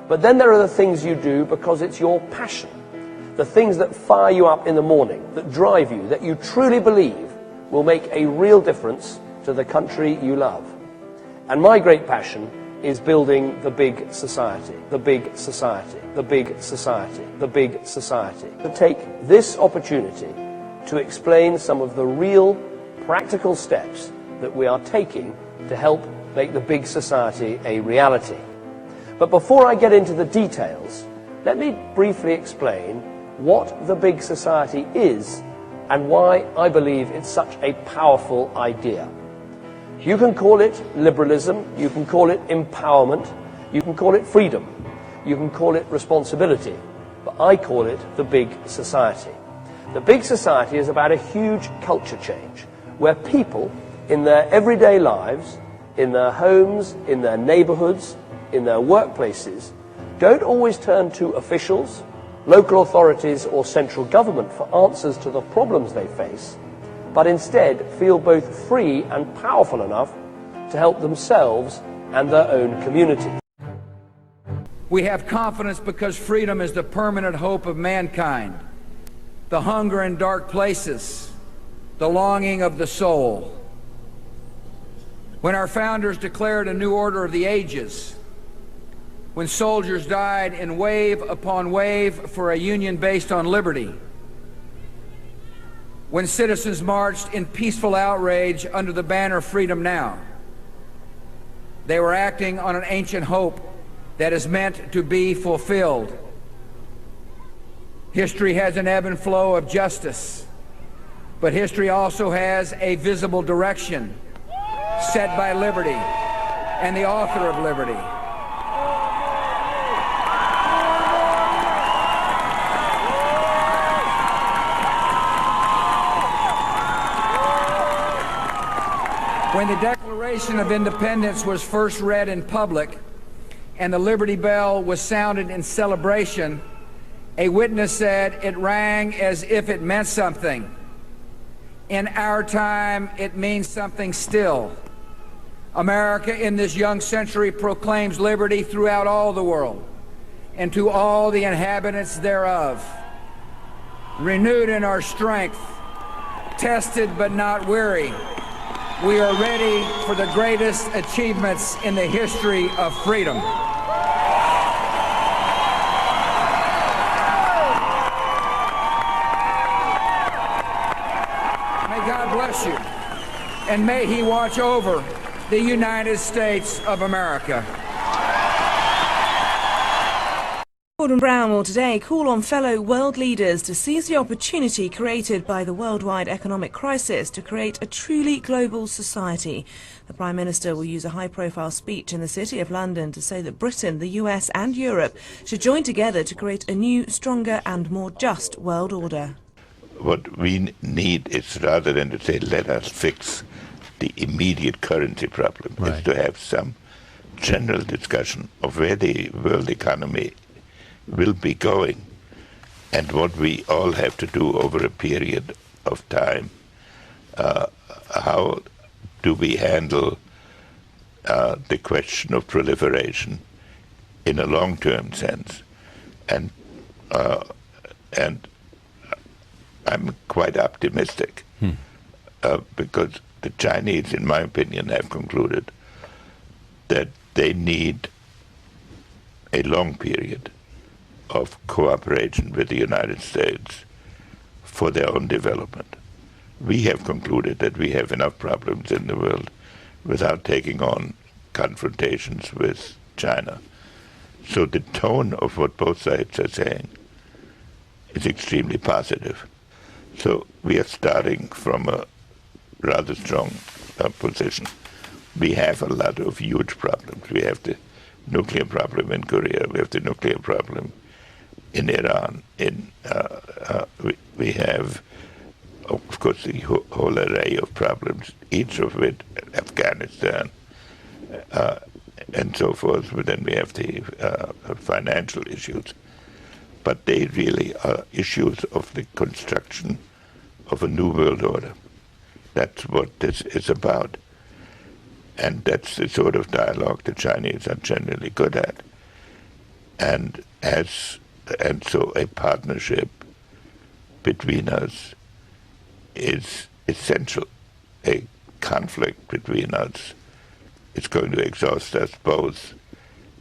But then there are the things you do because it's your passion. The things that fire you up in the morning, that drive you, that you truly believe will make a real difference to the country you love. And my great passion is building the big society, the big society, the big society, the big society. To take this opportunity to explain some of the real practical steps that we are taking to help make the big society a reality. But before I get into the details, let me briefly explain what the big society is and why I believe it's such a powerful idea. You can call it liberalism, you can call it empowerment, you can call it freedom, you can call it responsibility, but I call it the big society. The big society is about a huge culture change, where people in their everyday lives, in their homes, in their neighborhoods, in their workplaces, don't always turn to officials, local authorities or central government for answers to the problems they face, but instead feel both free and powerful enough to help themselves and their own community. We have confidence because freedom is the permanent hope of mankind, the hunger in dark places, the longing of the soul. When our founders declared a new order of the ages, when soldiers died in wave upon wave for a union based on liberty, when citizens marched in peaceful outrage under the banner Freedom Now, they were acting on an ancient hope that is meant to be fulfilled. History has an ebb and flow of justice, but history also has a visible direction set by liberty and the author of liberty. When the Declaration of Independence was first read in public and the Liberty Bell was sounded in celebration, a witness said it rang as if it meant something. In our time, it means something still. America in this young century proclaims liberty throughout all the world and to all the inhabitants thereof. Renewed in our strength, tested but not weary, we are ready for the greatest achievements in the history of freedom. May God bless you, and may He watch over the United States of America. Gordon Brown will today call on fellow world leaders to seize the opportunity created by the worldwide economic crisis to create a truly global society. The Prime Minister will use a high-profile speech in the City of London to say that Britain, the US and Europe should join together to create a new, stronger and more just world order. What we need is, rather than to say, let us fix the immediate currency problem, is to have some general discussion of where the world economy will be going and what we all have to do over a period of time. How do we handle the question of proliferation in a long-term sense? And I'm quite optimistic because the Chinese, in my opinion, have concluded that they need a long period of cooperation with the United States for their own development. We have concluded that we have enough problems in the world without taking on confrontations with China. So the tone of what both sides are saying is extremely positive. So we are starting from a rather strong position. We have a lot of huge problems. We have the nuclear problem in Korea. We have the nuclear problem in Iran. We have, of course, the whole array of problems, each of which, Afghanistan, and so forth. But then we have the financial issues. But they really are issues of the construction of a new world order. That's what this is about. And that's the sort of dialogue the Chinese are generally good at. And so a partnership between us is essential. A conflict between us is going to exhaust us both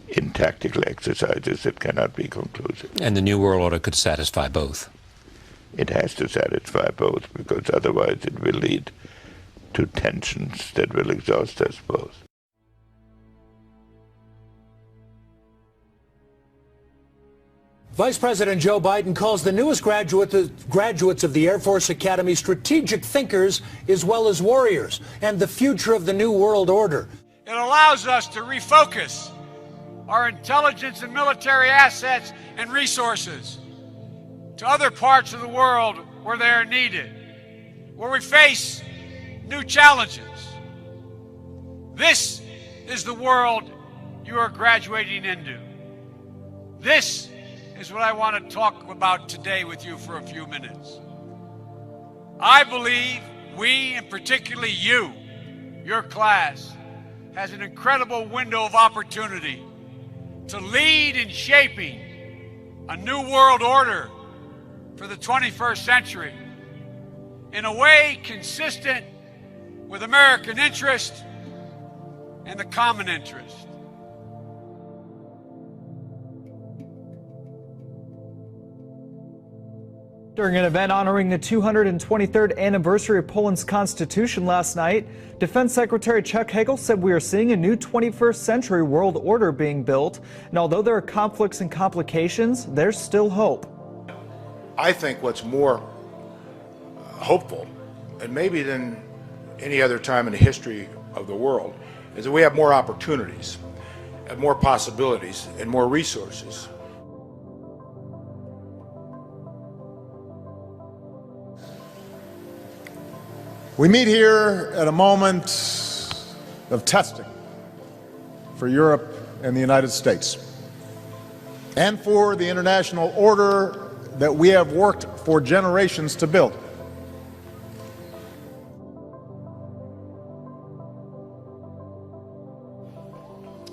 in tactical exercises that cannot be conclusive. And the New World Order could satisfy both. It has to satisfy both, because otherwise it will lead to tensions that will exhaust us both. Vice President Joe Biden calls the newest graduates of the Air Force Academy strategic thinkers as well as warriors, and the future of the New World Order. It allows us to refocus our intelligence and military assets and resources to other parts of the world where they are needed, where we face new challenges. This is the world you are graduating into. This is what I want to talk about today with you for a few minutes. I believe we, and particularly you, your class, has an incredible window of opportunity to lead in shaping a new world order for the 21st century in a way consistent with American interest and the common interest. During an event honoring the 223rd anniversary of Poland's constitution last night, Defense Secretary Chuck Hagel said we are seeing a new 21st century world order being built, and although there are conflicts and complications, there's still hope. I think what's more hopeful, and maybe than any other time in the history of the world, is that we have more opportunities, and more possibilities, and more resources. We meet here at a moment of testing for Europe and the United States, and for the international order that we have worked for generations to build.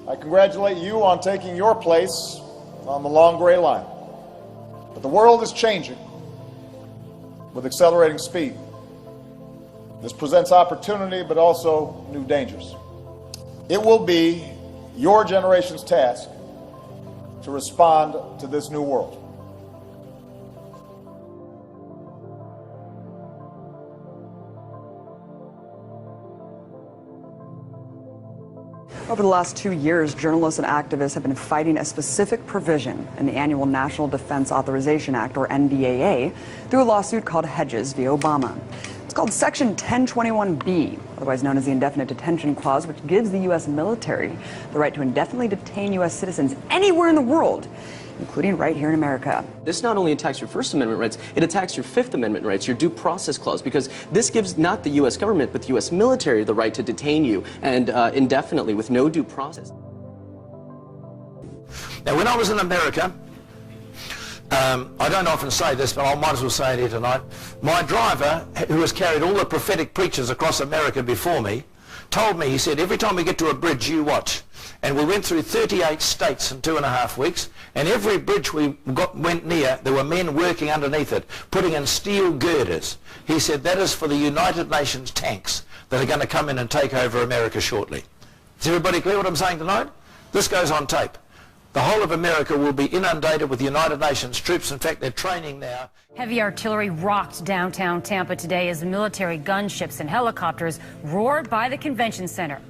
I congratulate you on taking your place on the long gray line. But the world is changing with accelerating speed. This presents opportunity, but also new dangers. It will be your generation's task to respond to this new world. Over the last 2 years, journalists and activists have been fighting a specific provision in the annual National Defense Authorization Act, or NDAA, through a lawsuit called Hedges v. Obama. It's called Section 1021B, otherwise known as the Indefinite Detention Clause, which gives the U.S. military the right to indefinitely detain U.S. citizens anywhere in the world, including right here in America. This not only attacks your First Amendment rights, it attacks your Fifth Amendment rights, your Due Process Clause, because this gives not the U.S. government, but the U.S. military the right to detain you and indefinitely with no due process. Now, when I was in America, I don't often say this, but I might as well say it here tonight. My driver, who has carried all the prophetic preachers across America before me, told me, he said, every time we get to a bridge, you watch. And we went through 38 states in 2.5 weeks, and every bridge we went near, there were men working underneath it, putting in steel girders. He said, that is for the United Nations tanks that are going to come in and take over America shortly. Is everybody clear what I'm saying tonight? This goes on tape. The whole of America will be inundated with United Nations troops. In fact, they're training now. Heavy artillery rocked downtown Tampa today as military gunships and helicopters roared by the convention center.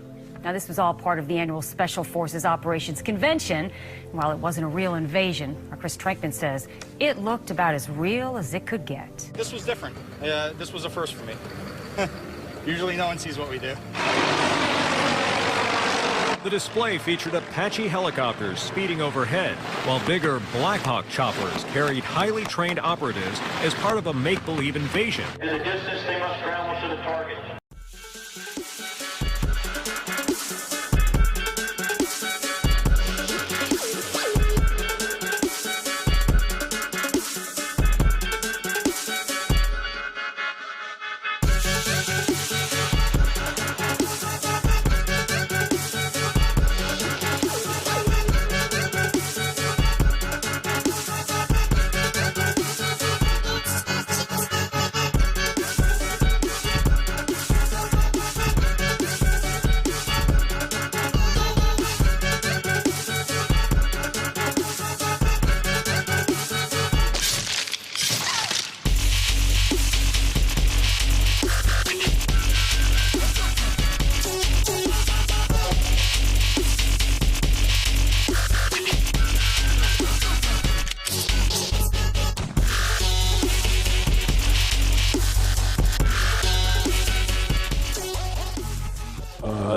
Now, this was all part of the annual Special Forces Operations Convention. And while it wasn't a real invasion, our Chris Trankman says it looked about as real as it could get. This was different. This was a first for me. Usually no one sees what we do. The display featured Apache helicopters speeding overhead, while bigger Black Hawk choppers carried highly trained operatives as part of a make-believe invasion. In the distance, they must travel to the target.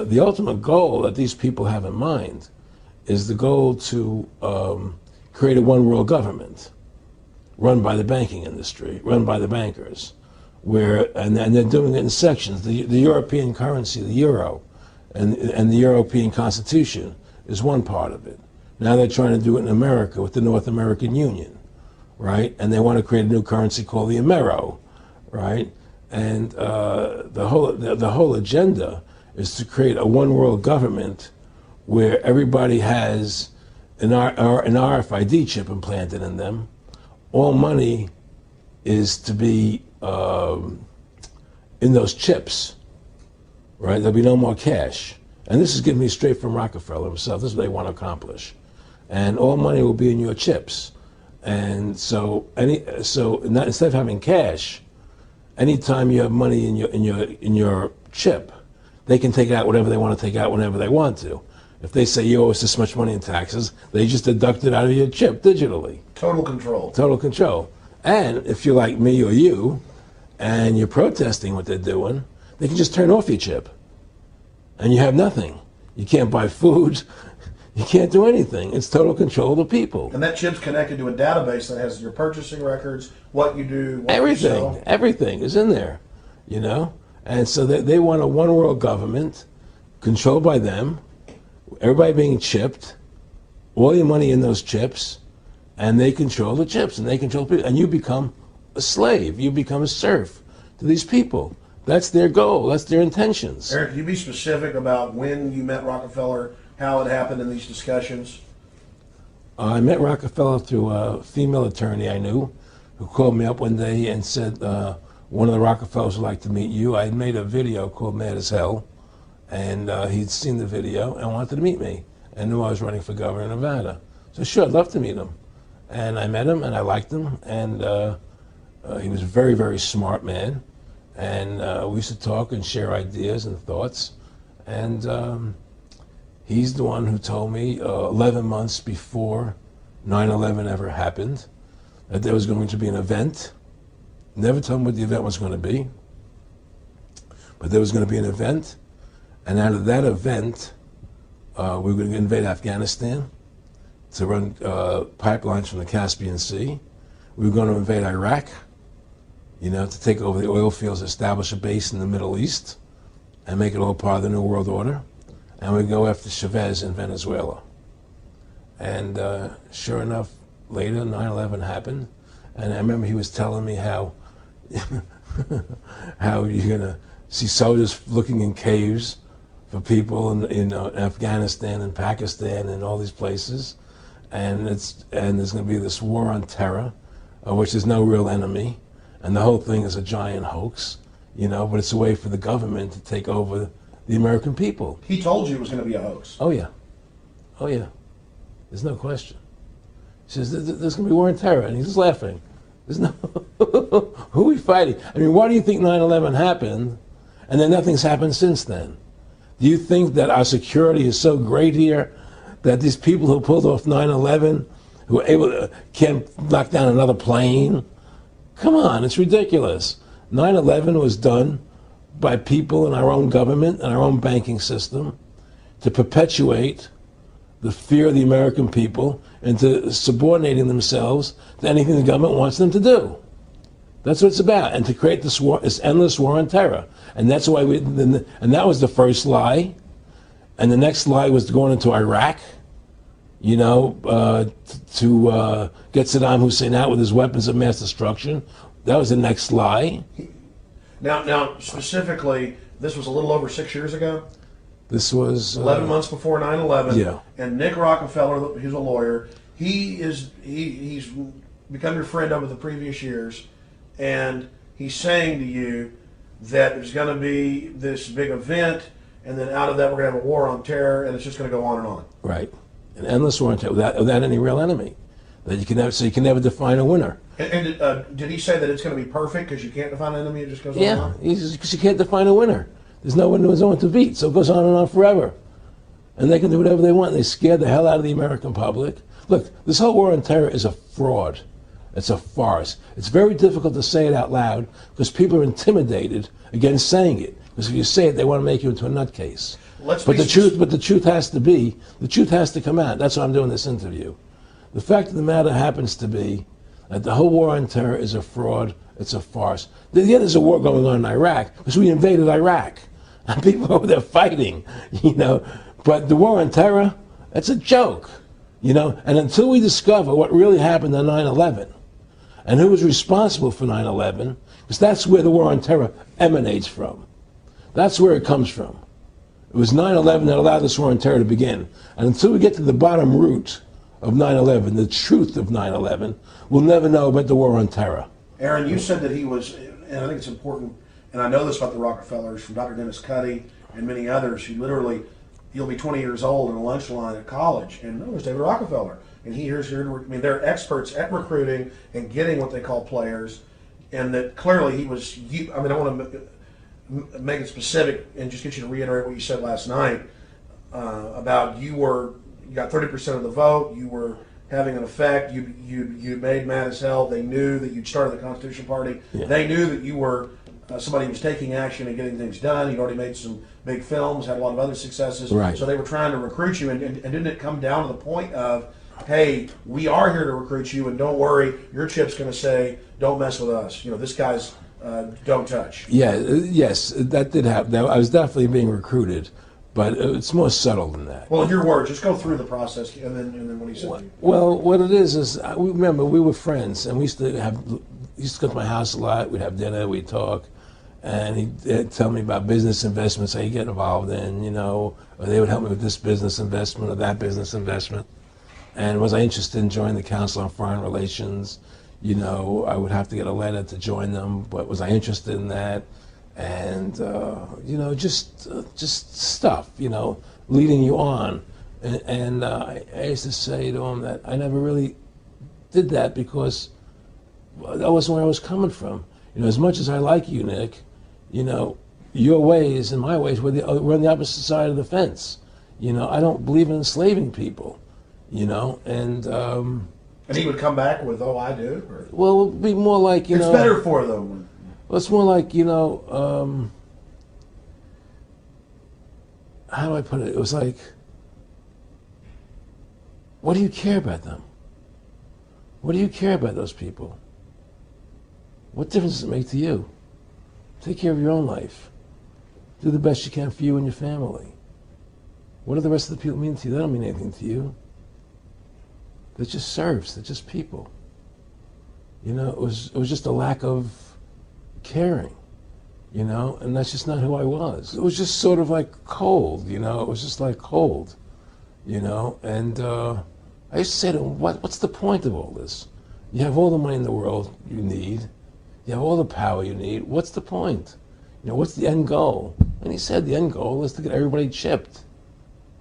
the ultimate goal that these people have in mind is the goal to create a one world government run by the banking industry, run by the bankers, and they're doing it in sections. The European currency, the euro, and the European Constitution is one part of it. Now they're trying to do it in America with the North American Union, right? And they want to create a new currency called the Amero, right? And the whole agenda is to create a one world government where everybody has an RFID chip implanted in them. All money is to be in those chips, right? There'll be no more cash. And this is giving me straight from Rockefeller himself. This is what they want to accomplish. And all money will be in your chips. And so instead of having cash, anytime you have money in your chip, they can take out whatever they want to take out whenever they want to. If they say you owe us this much money in taxes, they just deduct it out of your chip digitally. Total control. Total control. And if you're like me or you, and you're protesting what they're doing, they can just turn off your chip. And you have nothing. You can't buy food. You can't do anything. It's total control of the people. And that chip's connected to a database that has your purchasing records, what you do, what everything, you sell. Everything is in there, you know? And so they want a one world government controlled by them, everybody being chipped, all your money in those chips, and they control the chips, and they control people. And you become a slave. You become a serf to these people. That's their goal. That's their intentions. Eric, can you be specific about when you met Rockefeller, how it happened in these discussions? I met Rockefeller through a female attorney I knew who called me up one day and said, one of the Rockefellers would like to meet you. I had made a video called Mad as Hell, and he'd seen the video and wanted to meet me and knew I was running for governor of Nevada. So sure, I'd love to meet him. And I met him and I liked him, and he was a very, very smart man. And we used to talk and share ideas and thoughts. And he's the one who told me 11 months before 9/11 ever happened that there was going to be an event. Never told me what the event was going to be, but there was going to be an event. And out of that event, we were going to invade Afghanistan to run pipelines from the Caspian Sea. We were going to invade Iraq, you know, to take over the oil fields, establish a base in the Middle East, and make it all part of the New World Order. And we'd go after Chavez in Venezuela. And sure enough, later 9/11 happened. And I remember he was telling me how how you're going to see soldiers looking in caves for people in Afghanistan and Pakistan and all these places. And there's going to be this war on terror, which is no real enemy. And the whole thing is a giant hoax, you know, but it's a way for the government to take over the American people. He told you it was going to be a hoax. Oh, yeah. Oh, yeah. There's no question. He says, there's going to be war on terror. And he's just laughing. There's no, who are we fighting? I mean, why do you think 9/11 happened and then nothing's happened since then? Do you think that our security is so great here that these people who pulled off 9/11, who were able to, can't knock down another plane? Come on, it's ridiculous. 9/11 was done by people in our own government and our own banking system to perpetuate the fear of the American people into subordinating themselves to anything the government wants them to do. That's what it's about, and to create this war, this endless war on terror. And that's why and that was the first lie. And the next lie was going into Iraq, you know, to get Saddam Hussein out with his weapons of mass destruction. That was the next lie. Now, specifically, this was a little over 6 years ago. This was 11 months before 9/11. Yeah. And Nick Rockefeller, he's a lawyer. He's become your friend over the previous years, and he's saying to you that there's going to be this big event, and then out of that we're going to have a war on terror, and it's just going to go on and on. Right. An endless war on terror without any real enemy. That you can never, so you can never define a winner. And did he say that it's going to be perfect because you can't define an enemy? It just goes on Yeah, and on? because you can't define a winner. There's no one to beat, so it goes on and on forever. And they can do whatever they want. They scare the hell out of the American public. Look, this whole war on terror is a fraud. It's a farce. It's very difficult to say it out loud because people are intimidated against saying it. Because if you say it, they want to make you into a nutcase. But the truth has to come out. That's why I'm doing this interview. The fact of the matter happens to be that the whole war on terror is a fraud. It's a farce. Yeah, there's a war going on in Iraq because we invaded Iraq. And people over there fighting, you know. But the war on terror, that's a joke, you know. And until we discover what really happened on 9/11 and who was responsible for 9/11, because that's where the war on terror emanates from. That's where it comes from. It was 9/11 that allowed this war on terror to begin. And until we get to the bottom root of 9/11, the truth of 9/11, we'll never know about the war on terror. Aaron, you said that he was, and I think it's important, and I know this about the Rockefellers from Dr. Dennis Cuddy and many others who literally, you'll be 20 years old in a lunch line at college, and there's David Rockefeller. And they're experts at recruiting and getting what they call players, and that clearly he was, I want to make it specific and just get you to reiterate what you said last night about you got 30% of the vote, you were having an effect, you made mad as hell, they knew that you'd started the Constitution Party, they knew that you were somebody who was taking action and getting things done, you'd already made some big films, had a lot of other successes, so they were trying to recruit you, and didn't it come down to the point of, hey, we are here to recruit you, and don't worry, your chip's going to say, don't mess with us, you know, this guy's don't touch. Yes, that did happen. I was definitely being recruited, but it's more subtle than that. Well, in your words, just go through the process, and then what he said. Well, what it is remember we were friends, and we used to go to my house a lot. We'd have dinner, we'd talk, and he'd tell me about business investments he'd get involved in, you know, or they would help me with this business investment or that business investment. And was I interested in joining the Council on Foreign Relations? You know, I would have to get a letter to join them, but was I interested in that? And you know, just stuff, you know, leading you on. And I used to say to him that I never really did that because that wasn't where I was coming from. You know, as much as I like you, Nick, you know, your ways and my ways we're on the opposite side of the fence. You know, I don't believe in enslaving people. You know, and he would come back with, "Oh, I do." Or? Well, it would be more like it's better for them. Well, it's more like, you know, how do I put it? It was like, what do you care about them? What do you care about those people? What difference does it make to you? Take care of your own life. Do the best you can for you and your family. What do the rest of the people mean to you? They don't mean anything to you. They're just serfs. They're just people. You know, it was just a lack of caring, you know, and that's just not who I was. It was just sort of like cold, you know. It was just like cold, you know. And I used to say to him, what's the point of all this? You have all the money in the world you need. You have all the power you need. What's the point? You know, what's the end goal? And he said the end goal is to get everybody chipped,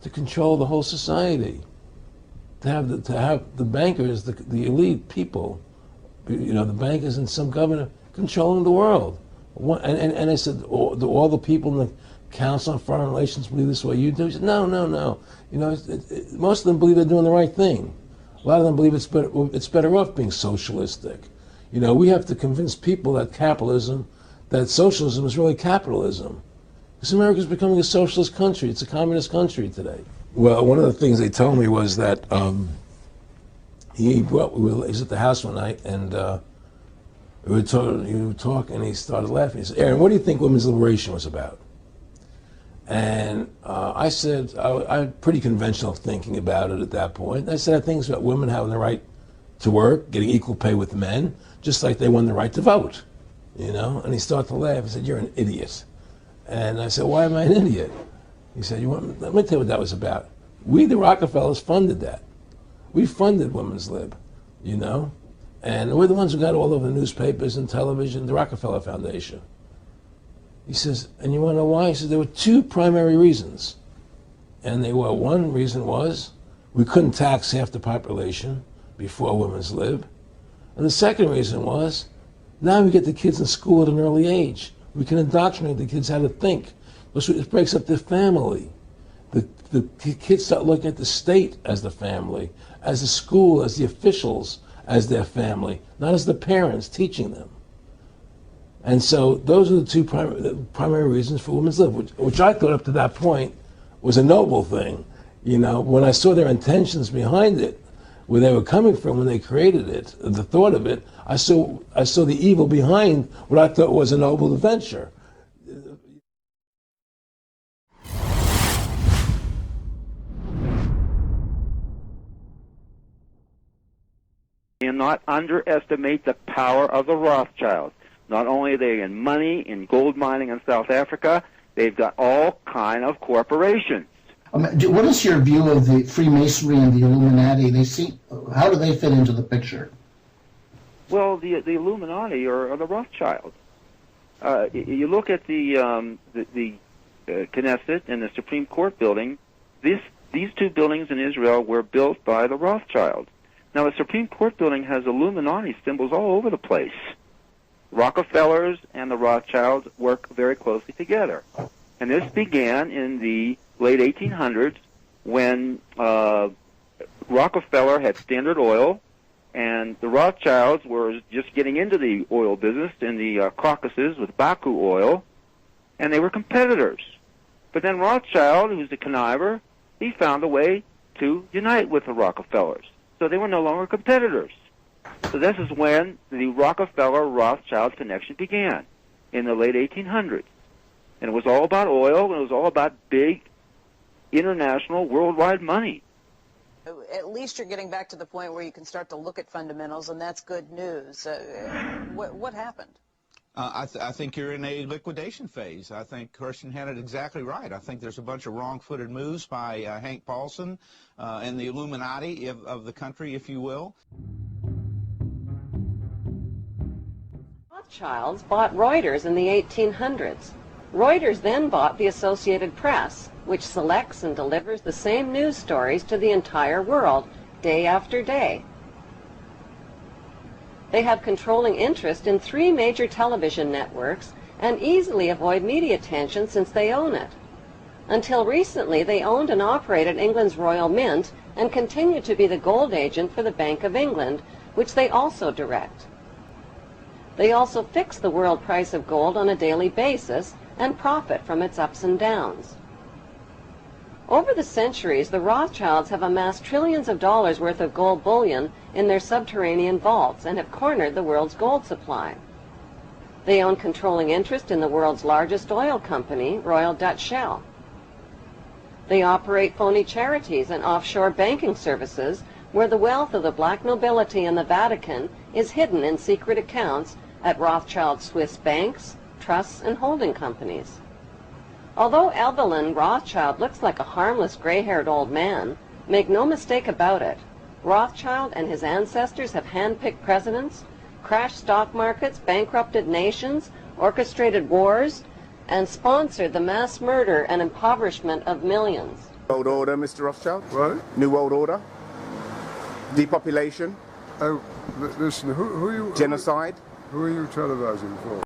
to control the whole society. To have the bankers, the elite people, you know, the bankers and some governor controlling the world. And I said, all the people in the Council on Foreign Relations believe this way you do? He said, no. You know, most of them believe they're doing the right thing. A lot of them believe it's better off being socialistic. You know, we have to convince people that socialism is really capitalism. Because America's becoming a socialist country. It's a communist country today. Well, one of the things they told me was that he was at the house one night, and we were talking, and he started laughing. He said, "Aaron, what do you think women's liberation was about?" And I said, I had pretty conventional thinking about it at that point. I said, I think it's about women having the right to work, getting equal pay with men, just like they won the right to vote, you know? And he started to laugh. He said, "You're an idiot." And I said, "Why am I an idiot?" He said, let me tell you what that was about. We, the Rockefellers, funded that. We funded women's lib, you know? And we're the ones who got all over the newspapers and television, the Rockefeller Foundation. He says, and you want to know why? He says, there were two primary reasons. And one reason was we couldn't tax half the population before women's lib. And the second reason was, now we get the kids in school at an early age. We can indoctrinate the kids how to think. It breaks up the family. The kids start looking at the state as the family, as the school, as the officials, as their family, not as the parents teaching them. And so those are the two primary reasons for women's lib, which I thought up to that point was a noble thing. You know, when I saw their intentions behind it, where they were coming from when they created it, the thought of it, I saw the evil behind what I thought was a noble venture. And not underestimate the power of the Rothschilds. Not only are they in money, in gold mining in South Africa, they've got all kind of corporations. What is your view of the Freemasonry and the Illuminati? How do they fit into the picture? Well, the Illuminati are the Rothschilds. You look at the Knesset and the Supreme Court building. These two buildings in Israel were built by the Rothschilds. Now, the Supreme Court building has Illuminati symbols all over the place. Rockefellers and the Rothschilds work very closely together. And this began in the late 1800s when Rockefeller had Standard Oil, and the Rothschilds were just getting into the oil business in the Caucasus with Baku oil, and they were competitors. But then Rothschild, who's the conniver, he found a way to unite with the Rockefellers. So they were no longer competitors. So this is when the Rockefeller-Rothschild connection began, in the late 1800s. And it was all about oil, and it was all about big, international, worldwide money. At least you're getting back to the point where you can start to look at fundamentals, and that's good news. What happened? I think you're in a liquidation phase. I think Kirsten had it exactly right. I think there's a bunch of wrong-footed moves by Hank Paulson and the Illuminati of the country, if you will. Rothschilds bought Reuters in the 1800s. Reuters then bought the Associated Press, which selects and delivers the same news stories to the entire world, day after day. They have controlling interest in 3 major television networks and easily avoid media attention since they own it. Until recently, they owned and operated England's Royal Mint and continue to be the gold agent for the Bank of England, which they also direct. They also fix the world price of gold on a daily basis and profit from its ups and downs. Over the centuries, the Rothschilds have amassed trillions of dollars worth of gold bullion in their subterranean vaults and have cornered the world's gold supply. They own controlling interest in the world's largest oil company, Royal Dutch Shell. They operate phony charities and offshore banking services where the wealth of the black nobility in the Vatican is hidden in secret accounts at Rothschild Swiss banks, trusts, and holding companies. Although Evelyn Rothschild looks like a harmless gray-haired old man, make no mistake about it, Rothschild and his ancestors have handpicked presidents, crashed stock markets, bankrupted nations, orchestrated wars, and sponsored the mass murder and impoverishment of millions. World order, Mr. Rothschild? Right. New world order? Depopulation? Oh, listen, who are you... Genocide? Who are you televising for?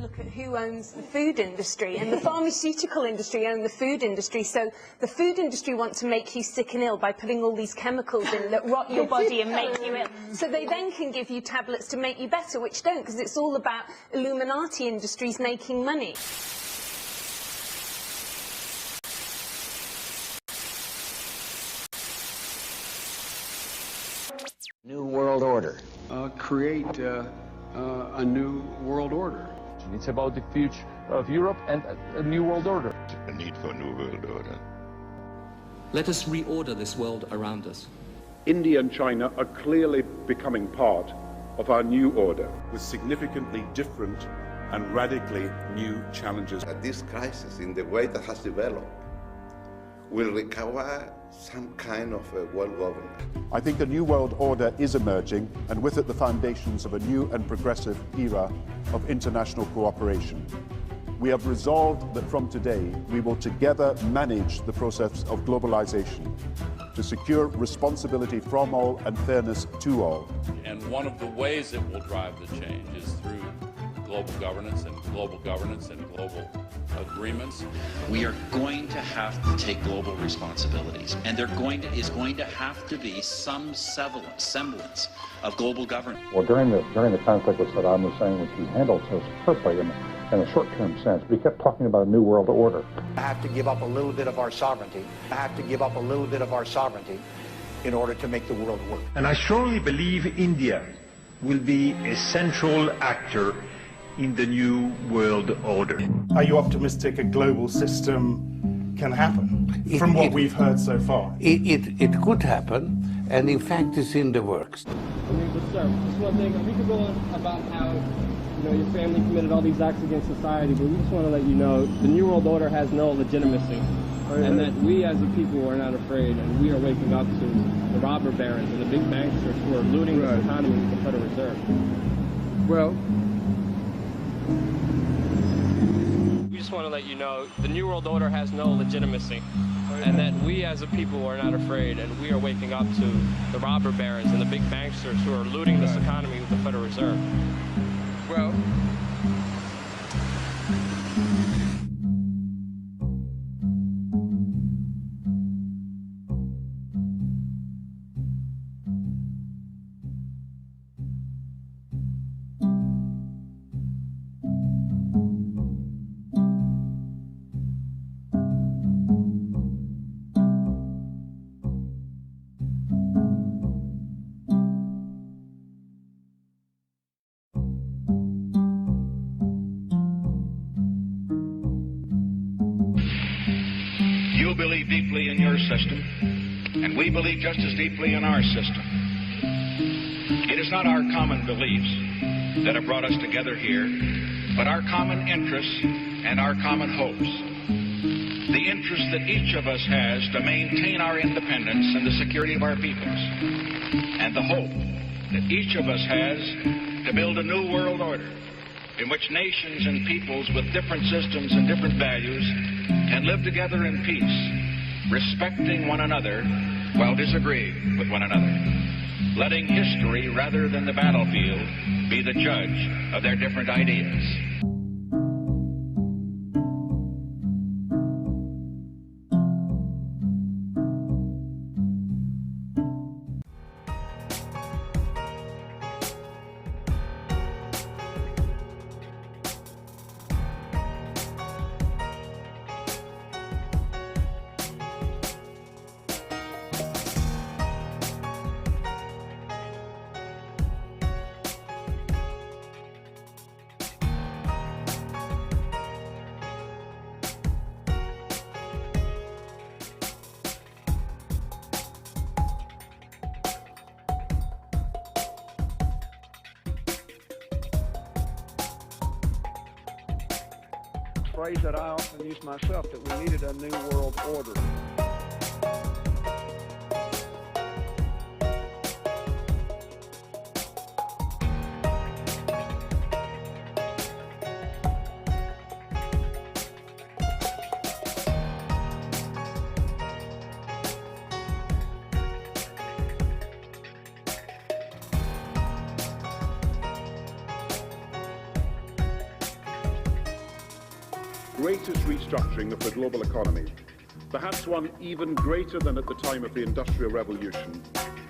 Look at who owns the food industry, and the pharmaceutical industry own the food industry. So the food industry want to make you sick and ill by putting all these chemicals in that rot your body and make you ill. So they then can give you tablets to make you better, which don't, because it's all about Illuminati industries making money. New world order. Create a new world order. It's about the future of Europe and a new world order. A need for a new world order. Let us reorder this world around us. India and China are clearly becoming part of our new order, with significantly different and radically new challenges. This crisis, in the way that has developed, will require some kind of a world government. I think a new world order is emerging, and with it the foundations of a new and progressive era of international cooperation. We have resolved that from today we will together manage the process of globalization to secure responsibility from all and fairness to all. And one of the ways it will drive the change is through global governance and global agreements. We are going to have to take global responsibilities, and there is going to have to be some semblance of global governance. Well, during the conflict with Saddam Hussein, which he handled so superbly in a short-term sense, but he kept talking about a new world order. I have to give up a little bit of our sovereignty. I have to give up a little bit of our sovereignty in order to make the world work. And I strongly believe India will be a central actor in the new world order. Are you optimistic a global system can happen from what we've heard so far? It could happen, and in fact it's in the works. I mean, but sir, just one thing, we could go on about how your family committed all these acts against society, but we just want to let you know the New World Order has no legitimacy, and that we as a people are not afraid, and we are waking up to the robber barons and the big banksters who are looting the economy with the Federal Reserve. Well, we just want to let you know the New World Order has no legitimacy, and that we as a people are not afraid, and we are waking up to the robber barons and the big banksters who are looting this economy with the Federal Reserve. well, You believe deeply in your system, and we believe just as deeply in our system. It is not our common beliefs that have brought us together here, but our common interests and our common hopes. The interest that each of us has to maintain our independence and the security of our peoples, and the hope that each of us has to build a new world order in which nations and peoples with different systems and different values can live together in peace, respecting one another while disagreeing with one another, letting history rather than the battlefield be the judge of their different ideas. phrase that I often use myself, that we needed a new world order. Greatest restructuring of the global economy, perhaps one even greater than at the time of the Industrial Revolution,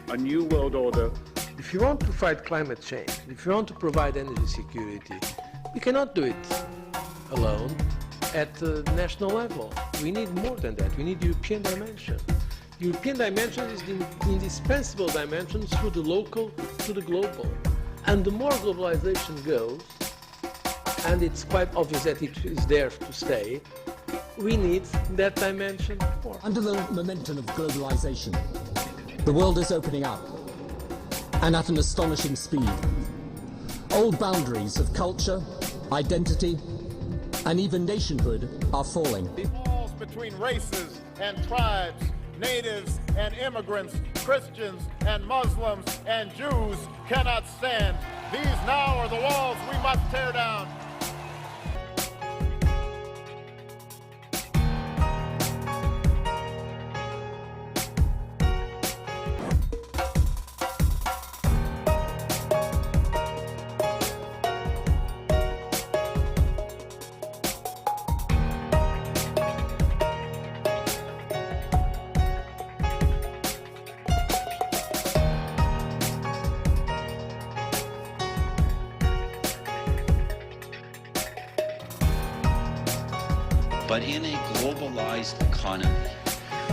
a new world order. If you want to fight climate change, if you want to provide energy security, we cannot do it alone at the national level. We need more than that. We need European dimension. European dimension is the indispensable dimension through the local to the global. And the more globalization goes, and it's quite obvious that it is there to stay, we need that dimension more. Under the momentum of globalization, the world is opening up, and at an astonishing speed. Old boundaries of culture, identity, and even nationhood are falling. The walls between races and tribes, natives and immigrants, Christians and Muslims and Jews cannot stand. These now are the walls we must tear down. But in a globalized economy,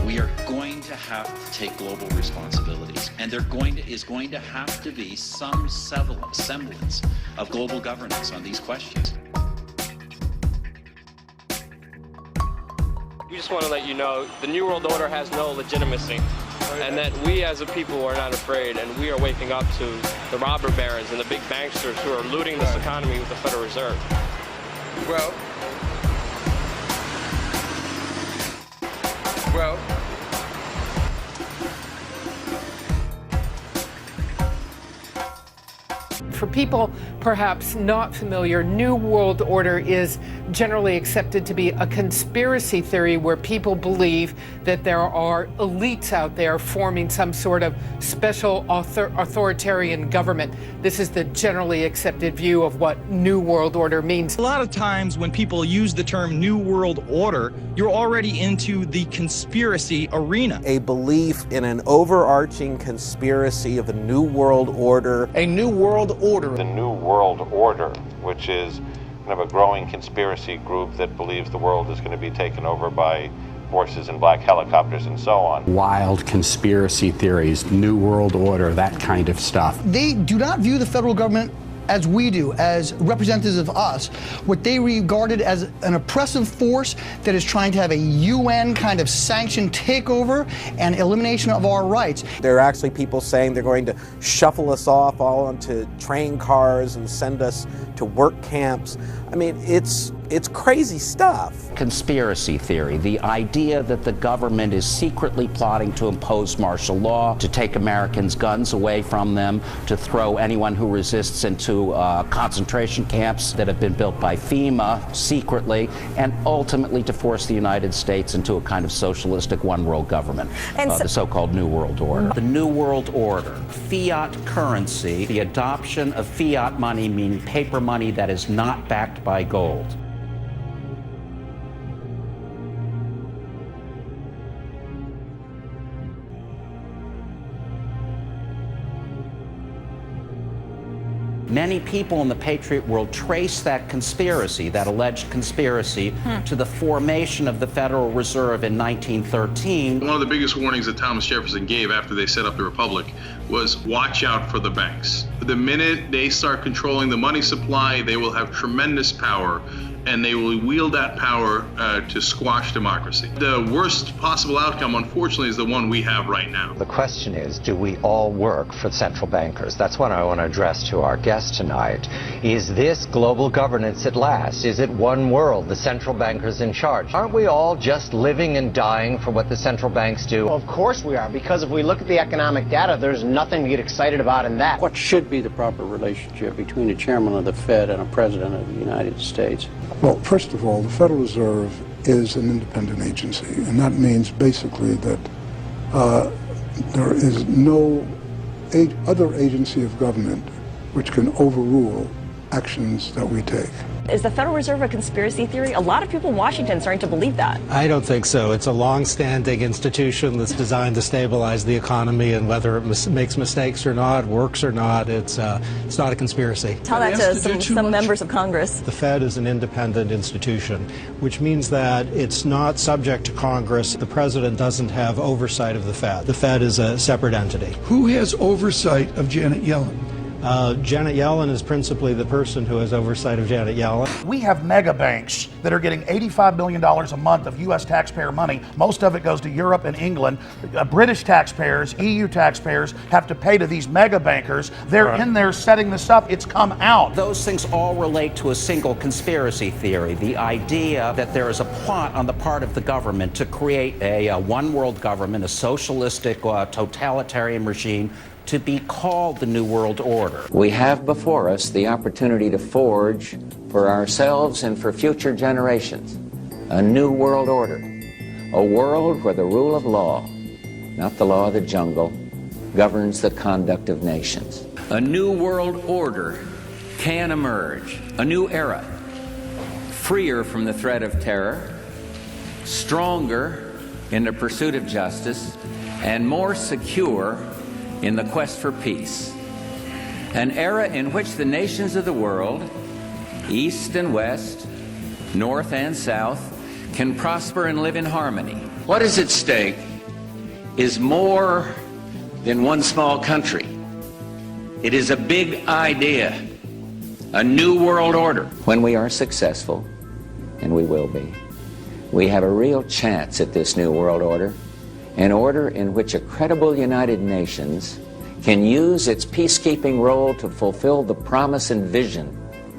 we are going to have to take global responsibilities, and there is going to have to be some semblance of global governance on these questions. We just want to let you know the New World Order has no legitimacy, and that we as a people are not afraid, and we are waking up to the robber barons and the big banksters who are looting this economy with the Federal Reserve. Well, for people perhaps not familiar, New World Order is generally accepted to be a conspiracy theory where people believe that there are elites out there forming some sort of special authoritarian government. This is the generally accepted view of what New World Order means. A lot of times when people use the term New World Order, you're already into the conspiracy arena. A belief in an overarching conspiracy of a New World Order. A New World Order. The New World Order, which is kind of a growing conspiracy group that believes the world is going to be taken over by forces in black helicopters and so on. Wild conspiracy theories, New World Order, that kind of stuff. They do not view the federal government as we do, as representatives of us, what they regarded as an oppressive force that is trying to have a UN kind of sanctioned takeover and elimination of our rights. There are actually people saying they're going to shuffle us off all onto train cars and send us to work camps. I mean, it's crazy stuff. Conspiracy theory, the idea that the government is secretly plotting to impose martial law, to take Americans' guns away from them, to throw anyone who resists into concentration camps that have been built by FEMA secretly, and ultimately to force the United States into a kind of socialistic one-world government, the so-called New World Order. The New World Order, fiat currency, the adoption of fiat money, meaning paper money that is not backed by gold. Many people in the patriot world trace that conspiracy, that alleged conspiracy, to the formation of the Federal Reserve in 1913. One of the biggest warnings that Thomas Jefferson gave after they set up the Republic was watch out for the banks. The minute they start controlling the money supply, they will have tremendous power, and they will wield that power to squash democracy. The worst possible outcome, unfortunately, is the one we have right now. The question is, do we all work for central bankers? That's what I want to address to our guest tonight. Is this global governance at last? Is it one world, the central bankers in charge? Aren't we all just living and dying for what the central banks do? Well, of course we are, because if we look at the economic data, there's nothing to get excited about in that. What should be the proper relationship between a chairman of the Fed and a president of the United States? Well, first of all, the Federal Reserve is an independent agency, and that means basically that there is no other agency of government which can overrule actions that we take. Is the Federal Reserve a conspiracy theory? A lot of people in Washington are starting to believe that. I don't think so. It's a long-standing institution that's designed to stabilize the economy, and whether it makes mistakes or not, works or not, it's not a conspiracy. Tell that to some members of Congress. The Fed is an independent institution, which means that it's not subject to Congress. The president doesn't have oversight of the Fed. The Fed is a separate entity. Who has oversight of Janet Yellen? Janet Yellen is principally the person who has oversight of Janet Yellen. We have mega banks that are getting $85 billion a month of U.S. taxpayer money. Most of it goes to Europe and England. British taxpayers, EU taxpayers have to pay to these mega bankers. They're in there setting this up. It's come out. Those things all relate to a single conspiracy theory, the idea that there is a plot on the part of the government to create a one-world government, a socialistic, totalitarian regime, to be called the New World Order. We have before us the opportunity to forge for ourselves and for future generations a new world order, a world where the rule of law, not the law of the jungle, governs the conduct of nations. A new world order can emerge, a new era, freer from the threat of terror, stronger in the pursuit of justice, and more secure in the quest for peace. An era in which the nations of the world, East and West, North and South, can prosper and live in harmony. What is at stake is more than one small country. It is a big idea, a new world order. When we are successful, and we will be, we have a real chance at this new world order, an order in which a credible United Nations can use its peacekeeping role to fulfill the promise and vision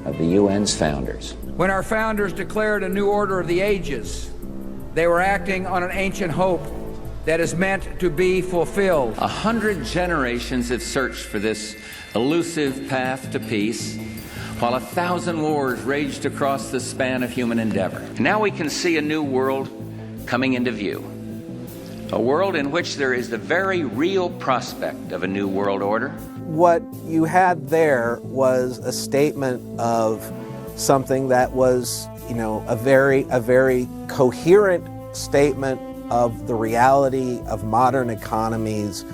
of the UN's founders. When our founders declared a new order of the ages, they were acting on an ancient hope that is meant to be fulfilled. 100 generations have searched for this elusive path to peace, while 1,000 wars raged across the span of human endeavor. Now we can see a new world coming into view. A world in which there is the very real prospect of a new world order. What you had there was a statement of something that was, a very coherent statement of the reality of modern economies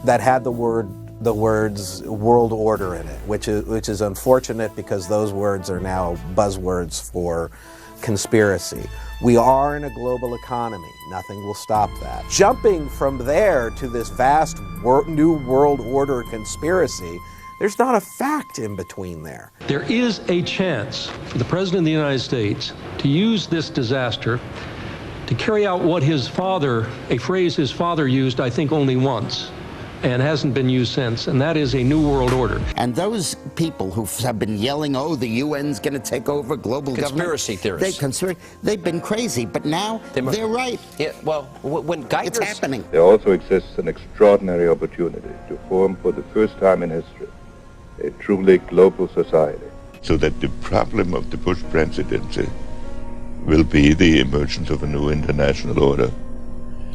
that had the words world order in it, which is unfortunate because those words are now buzzwords for conspiracy. We are in a global economy. Nothing will stop that. Jumping from there to this vast new world order conspiracy, there's not a fact in between there. There is a chance for the President of the United States to use this disaster to carry out what his father, a phrase his father used, I think, only once, and hasn't been used since, and that is a new world order. And those people who have been yelling, oh, the UN's going to take over global conspiracy government. Theorists. They've been crazy, but now they're right. Yeah, well, when it's happening. There also exists an extraordinary opportunity to form for the first time in history a truly global society. So that the problem of the Bush presidency will be the emergence of a new international order.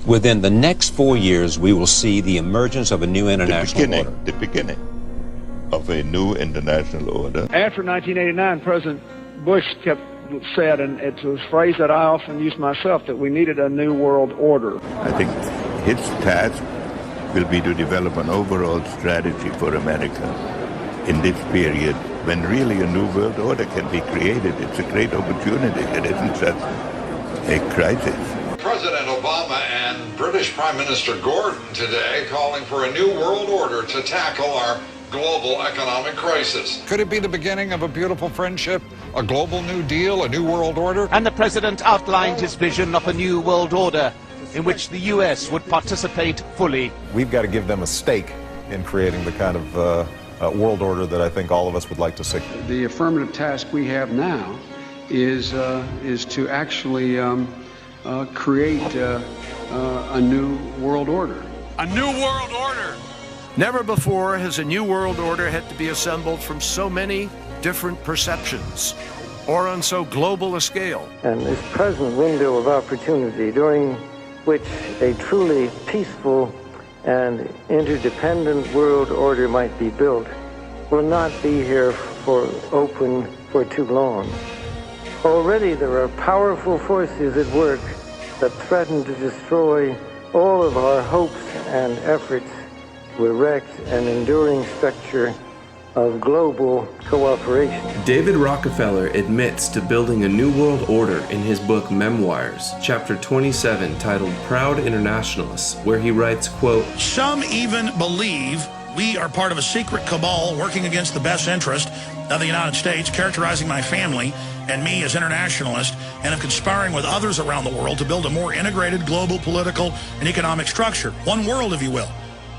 Within the next 4 years, we will see the emergence of a new international order. The beginning of a new international order. After 1989, President Bush said, and it's a phrase that I often use myself, that we needed a new world order. I think his task will be to develop an overall strategy for America in this period when really a new world order can be created. It's a great opportunity. It isn't just a crisis. President Obama and British Prime Minister Gordon today calling for a new world order to tackle our global economic crisis. Could it be the beginning of a beautiful friendship, a global New Deal, a new world order? And the president outlined his vision of a new world order in which the U.S. would participate fully. We've got to give them a stake in creating the kind of world order that I think all of us would like to see. The affirmative task we have now is to actually create a new world order. A new world order! Never before has a new world order had to be assembled from so many different perceptions, or on so global a scale. And this present window of opportunity during which a truly peaceful and interdependent world order might be built will not be here for too long. Already there are powerful forces at work that threaten to destroy all of our hopes and efforts to erect an enduring structure of global cooperation. David Rockefeller admits to building a new world order in his book Memoirs, chapter 27, titled Proud Internationalists, where he writes, quote, "Some even believe we are part of a secret cabal working against the best interest of the United States, characterizing my family and me as internationalists, and of conspiring with others around the world to build a more integrated global political and economic structure. One world, if you will.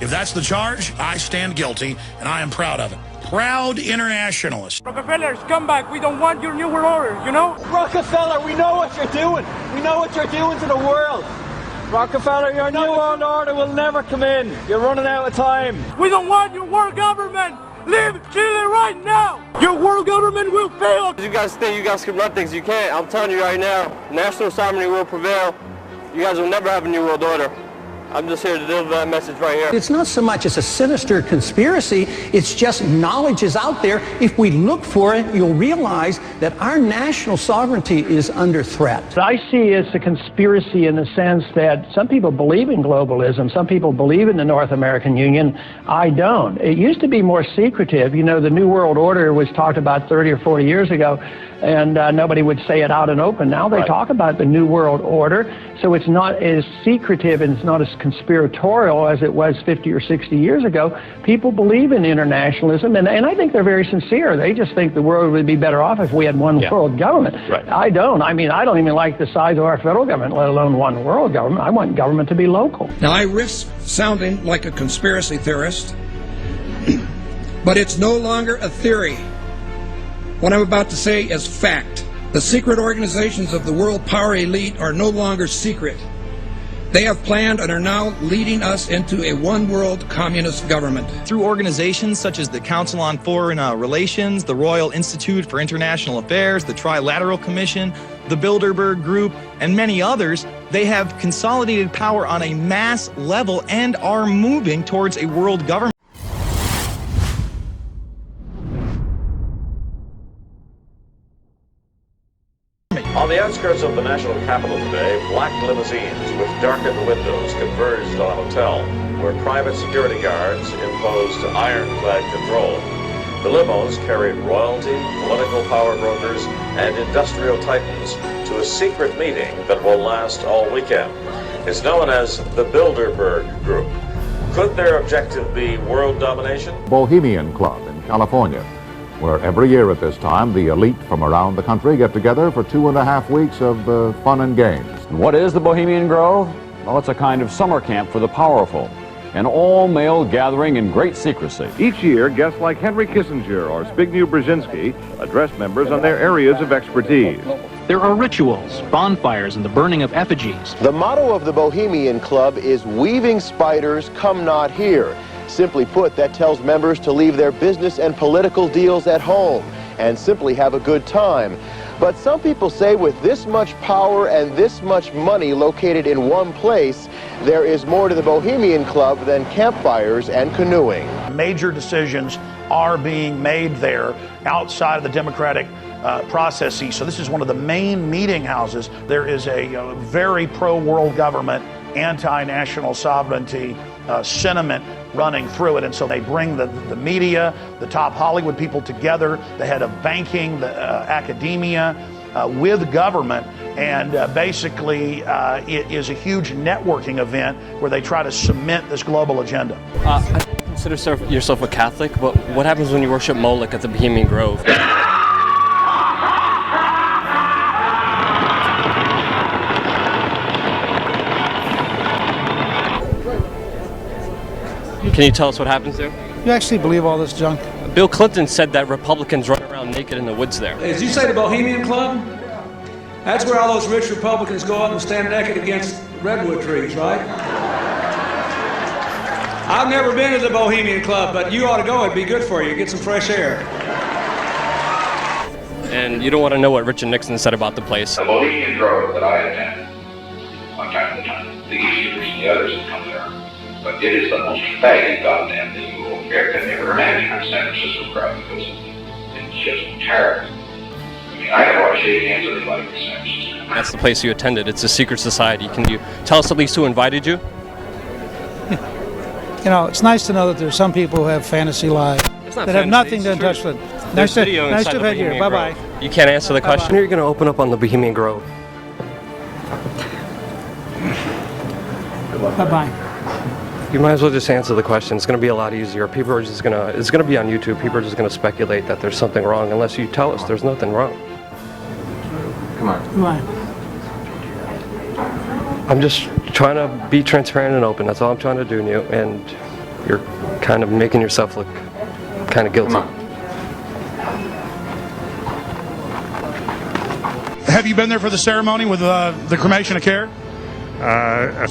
If that's the charge, I stand guilty, and I am proud of it. Proud internationalist." Rockefeller, come back. We don't want your new world order, you know? Rockefeller, we know what you're doing. We know what you're doing to the world. Rockefeller, your new world order will never come in. You're running out of time. We don't want your world government. Leave Chile right now. Your world government will fail. You guys think you guys can run things. You can't. I'm telling you right now, national sovereignty will prevail. You guys will never have a new world order. I'm just here to deliver that message right here. It's not so much as a sinister conspiracy, it's just knowledge is out there. If we look for it, you'll realize that our national sovereignty is under threat. I see it's a conspiracy in the sense that some people believe in globalism, some people believe in the North American Union. I don't. It used to be more secretive. You know, the New World Order was talked about 30 or 40 years ago, and nobody would say it out and open. Now they talk about the New World Order, so it's not as secretive and it's not as conspiratorial as it was 50 or 60 years ago. People believe in internationalism, and I think they're very sincere. They just think the world would be better off if we had one world government. I don't. I mean, I don't even like the size of our federal government, let alone one world government. I want government to be local. Now, I risk sounding like a conspiracy theorist, but it's no longer a theory. What I'm about to say is fact. The secret organizations of the world power elite are no longer secret. They have planned and are now leading us into a one-world communist government. Through organizations such as the Council on Foreign Relations, the Royal Institute for International Affairs, the Trilateral Commission, the Bilderberg Group, and many others, they have consolidated power on a mass level and are moving towards a world government. On the outskirts of the national capital today, black limousines with darkened windows converged on a hotel where private security guards imposed ironclad control. The limos carried royalty, political power brokers, and industrial titans to a secret meeting that will last all weekend. It's known as the Bilderberg Group. Could their objective be world domination? Bohemian Club in California, where every year at this time, the elite from around the country get together for 2.5 weeks of fun and games. What is the Bohemian Grove? Well, it's a kind of summer camp for the powerful, an all-male gathering in great secrecy. Each year, guests like Henry Kissinger or Zbigniew Brzezinski address members on their areas of expertise. There are rituals, bonfires, and the burning of effigies. The motto of the Bohemian Club is "Weaving spiders, come not here." Simply put, that tells members to leave their business and political deals at home and simply have a good time. But some people say with this much power and this much money located in one place, there is more to the Bohemian Club than campfires and canoeing. Major decisions are being made there outside of the democratic processes. So this is one of the main meeting houses. There is a very pro-world government, anti-national sovereignty sentiment running through it, and so they bring the media, the top Hollywood people together, the head of banking, the academia, with government, and basically it is a huge networking event where they try to cement this global agenda. I consider yourself a Catholic, but what happens when you worship Moloch at the Bohemian Grove? Can you tell us what happens there? You actually believe all this junk? Bill Clinton said that Republicans run around naked in the woods there. As you say, the Bohemian Club? That's where all those rich Republicans go out and stand naked against redwood trees, right? I've never been to the Bohemian Club, but you ought to go. It'd be good for you. Get some fresh air. And you don't want to know what Richard Nixon said about the place. The Bohemian Grove that I attend, one time at a time, the Easterners and the others have come there. But it is the most faggy goddamn thing you will can ever imagine. Our San Francisco crowd because it's just terrible. I mean, I don't want to shake hands with anybody in San Francisco. That's the place you attended. It's a secret society. Can you tell us at least who invited you? You know, it's nice to know that there's some people who have fantasy lives that have nothing to touch with. Nice to have had you here. Bye-bye. You can't answer the question. When are you going to open up on the Bohemian Grove? Bye-bye. You might as well just answer the question. It's going to be a lot easier. People are just going to, it's going to be on YouTube. People are just going to speculate that there's something wrong unless you tell us there's nothing wrong. Come on. Come on. I'm just trying to be transparent and open. That's all I'm trying to do, Neil. And you're kind of making yourself look kind of guilty. Have you been there for the ceremony with the cremation of care?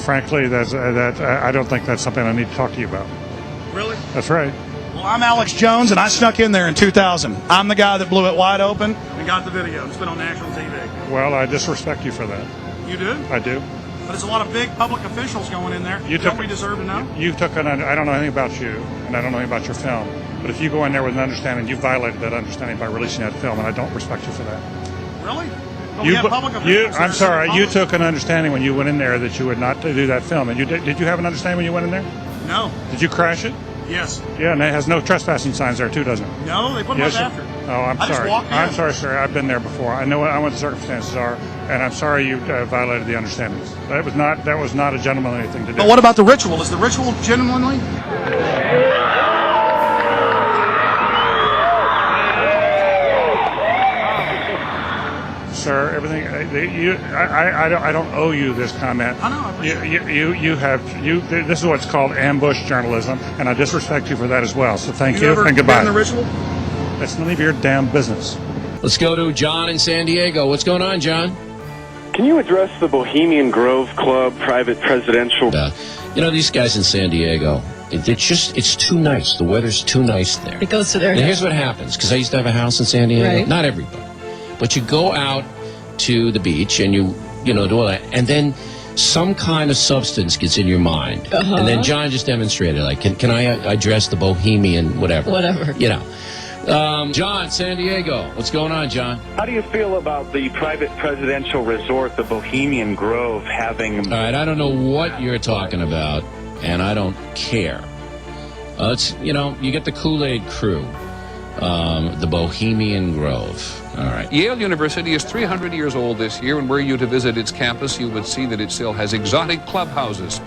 Frankly, I don't think that's something I need to talk to you about. Really? That's right. Well, I'm Alex Jones, and I snuck in there in 2000. I'm the guy that blew it wide open and got the video. It's been on national TV. Well, I disrespect you for that. You do? I do. But there's a lot of big public officials going in there. Don't we deserve to know? You took I don't know anything about you, and I don't know anything about your film. But if you go in there with an understanding, you violated that understanding by releasing that film, and I don't respect you for that. Really? But we have public officials. I'm sorry. You took an understanding when you went in there that you would not do that film, and did you have an understanding when you went in there? No. Did you crash it? Yes. Yeah, and it has no trespassing signs there too, doesn't it? No, they put them up after. Oh, I'm sorry. I'm sorry, sir. I've been there before. I know what the circumstances are, and I'm sorry you violated the understandings. That was not a gentlemanly thing to do. But what about the ritual? Is the ritual genuinely? Sir, everything. I don't owe you this comment. I know. This is what's called ambush journalism, and I disrespect you for that as well. So thank you and goodbye. Been the ritual? That's none of your damn business. Let's go to John in San Diego. What's going on, John? Can you address the Bohemian Grove Club private presidential? These guys in San Diego, it's too nice. The weather's too nice there. It goes to their head. Here's what happens, because I used to have a house in San Diego. Right. Not everybody. But you go out to the beach and you do all that, and then some kind of substance gets in your mind. Uh-huh. And then John just demonstrated, like, can I address the Bohemian whatever? Whatever. John, San Diego. What's going on, John? How do you feel about the private presidential resort, the Bohemian Grove, having... All right, I don't know what you're talking about, and I don't care. You get the Kool-Aid crew, the Bohemian Grove. All right. Yale University is 300 years old this year, and were you to visit its campus, you would see that it still has exotic clubhouses,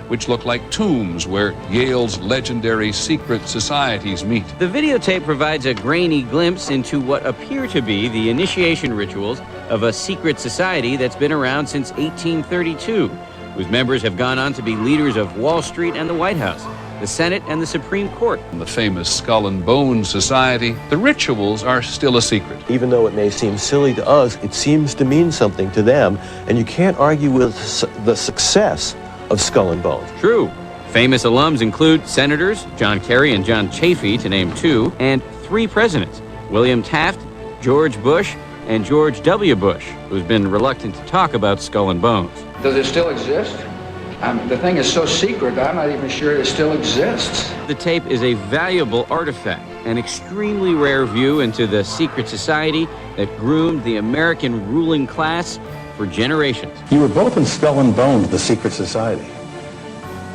which look like tombs where Yale's legendary secret societies meet. The videotape provides a grainy glimpse into what appear to be the initiation rituals of a secret society that's been around since 1832, whose members have gone on to be leaders of Wall Street and the White House, the Senate and the Supreme Court. In the famous Skull and Bones Society, the rituals are still a secret. Even though it may seem silly to us, it seems to mean something to them, and you can't argue with the success of Skull and Bones. True. Famous alums include Senators John Kerry and John Chafee, to name two, and 3 presidents, William Taft, George Bush, and George W. Bush, who's been reluctant to talk about Skull and Bones. Does it still exist? The thing is so secret, I'm not even sure it still exists. The tape is a valuable artifact, an extremely rare view into the secret society that groomed the American ruling class for generations. You were both in Skull and Bones, the secret society.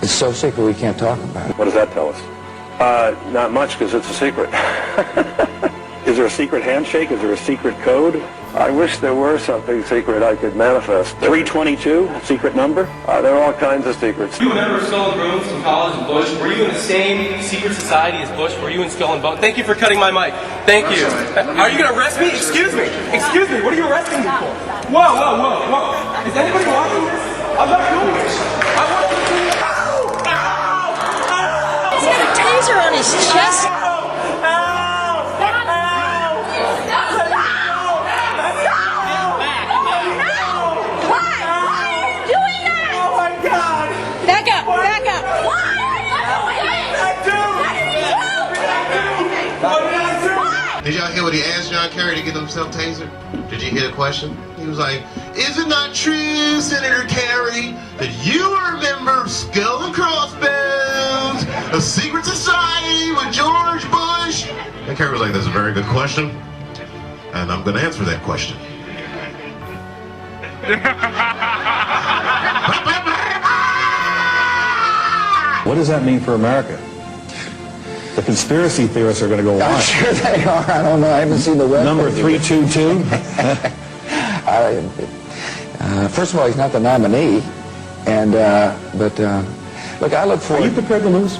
It's so secret we can't talk about it. What does that tell us? Not much, because it's a secret. Is there a secret handshake? Is there a secret code? I wish there were something secret I could manifest. 322, secret number? There are all kinds of secrets. You remember Skull and Bones from college and Bush? Were you in the same secret society as Bush? Were you in Skull and Bones? Thank you for cutting my mic. Thank you. Are you going to arrest me? Excuse me. Excuse me. What are you arresting me for? Whoa, whoa, whoa, whoa. Is anybody watching this? I'm not doing this. I want you to... He's got a taser on his chest. Did y'all hear what he asked John Kerry to get himself tasered? Did you hear the question? He was like, is it not true, Senator Kerry, that you are a member of Skull and Crossbones, a secret society with George Bush? And Kerry was like, that's a very good question, and I'm going to answer that question. What does that mean for America? The conspiracy theorists are going to go on. I'm sure they are. I don't know. I haven't seen the web. Number 322? First of all, he's not the nominee. And, look, I look forward... Are you prepared to lose?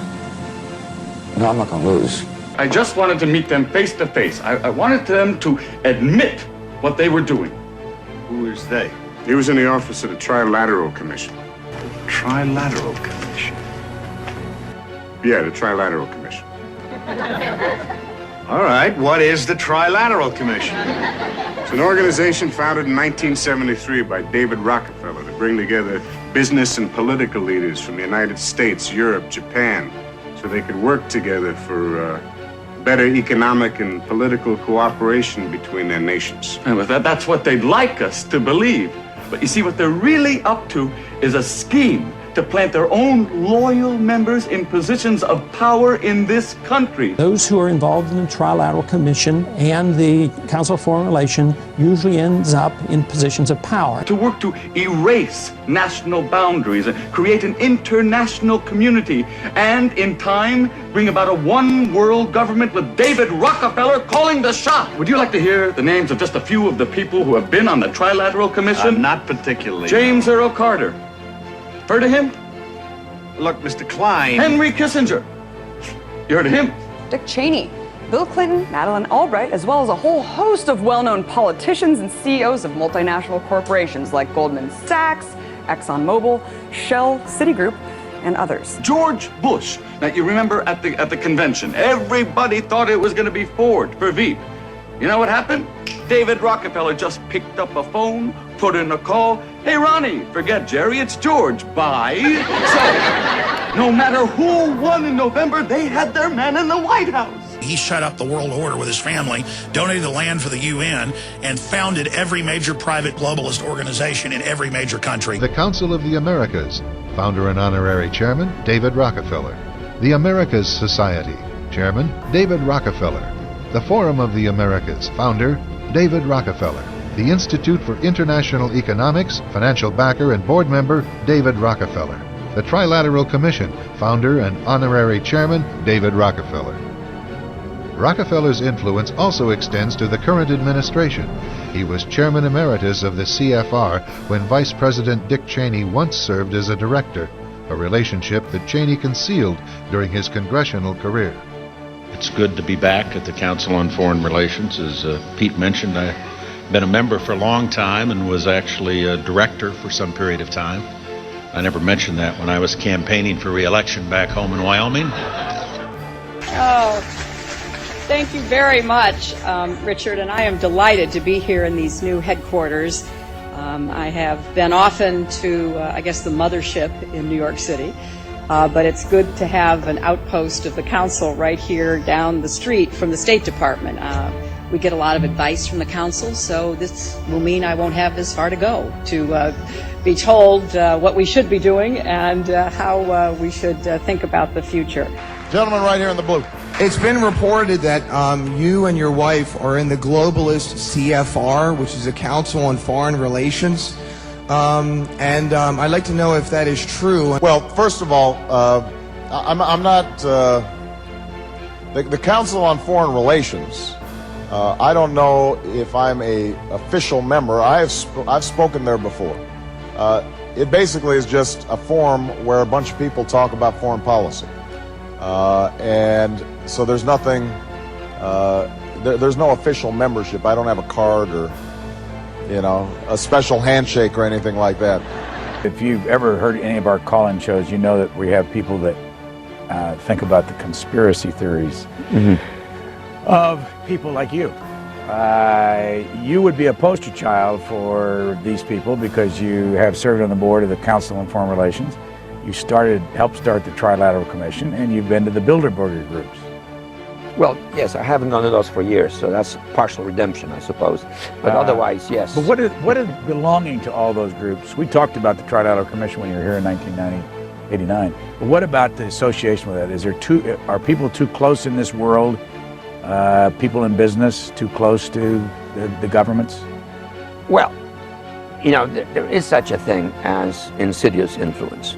No, I'm not going to lose. I just wanted to meet them face to face. I wanted them to admit what they were doing. Who is they? He was in the office of the Trilateral Commission. Trilateral Commission? Yeah, the Trilateral Commission. All right, what is the Trilateral Commission? It's an organization founded in 1973 by David Rockefeller to bring together business and political leaders from the United States, Europe, Japan, so they could work together for better economic and political cooperation between their nations. And that's what they'd like us to believe. But you see, what they're really up to is a scheme to plant their own loyal members in positions of power in this country. Those who are involved in the Trilateral Commission and the Council of Foreign Relations usually ends up in positions of power. To work to erase national boundaries and create an international community, and in time bring about a one world government with David Rockefeller calling the shot. Would you like to hear the names of just a few of the people who have been on the Trilateral Commission? Not particularly. James Earl Carter. Heard of him? Look, Mr. Klein. Henry Kissinger. You heard of him? Dick Cheney, Bill Clinton, Madeleine Albright, as well as a whole host of well-known politicians and CEOs of multinational corporations like Goldman Sachs, ExxonMobil, Shell, Citigroup, and others. George Bush. Now, you remember at the convention, everybody thought it was going to be Ford for Veep. You know what happened? David Rockefeller just picked up a phone, put in a call. Hey, Ronnie, forget Jerry, it's George. Bye. So, no matter who won in November, they had their man in the White House. He shut up the world order with his family, donated the land for the UN, and founded every major private globalist organization in every major country. The Council of the Americas, founder and honorary chairman, David Rockefeller. The Americas Society, chairman, David Rockefeller. The Forum of the Americas, founder, David Rockefeller. The Institute for International Economics, financial backer and board member, David Rockefeller. The Trilateral Commission, founder and honorary chairman, David Rockefeller. Rockefeller's influence also extends to the current administration. He was chairman emeritus of the CFR when Vice President Dick Cheney once served as a director, a relationship that Cheney concealed during his congressional career. It's good to be back at the Council on Foreign Relations. As Pete mentioned, I've been a member for a long time and was actually a director for some period of time. I never mentioned that when I was campaigning for re-election back home in Wyoming. Oh, thank you very much, Richard, and I am delighted to be here in these new headquarters. I have been often to, I guess, the mothership in New York City. But it's good to have an outpost of the council right here down the street from the State Department. We get a lot of advice from the council, so this will mean I won't have this far to go to be told what we should be doing and how we should think about the future. Gentleman right here in the blue. It's been reported that you and your wife are in the globalist CFR, which is the Council on Foreign Relations. I'd like to know if that is true. Well, first of all, I'm not the Council on Foreign Relations. I don't know if I'm a official member. I've spoken there before. It basically is just a forum where a bunch of people talk about foreign policy, and so there's nothing. There's no official membership. I don't have a card or, you know, a special handshake or anything like that. If you've ever heard any of our call-in shows, you know that we have people that think about the conspiracy theories of people like you. You would be a poster child for these people because you have served on the board of the Council on Foreign Relations. You helped start the Trilateral Commission, and you've been to the Bilderberger groups. Well, yes, I haven't gone to those for years, so that's partial redemption, I suppose. But otherwise, yes. But what is belonging to all those groups? We talked about the Trilateral Commission when you were here in 1989. But what about the association with that? Are people too close in this world? People in business too close to the governments? Well, you know, there is such a thing as insidious influence.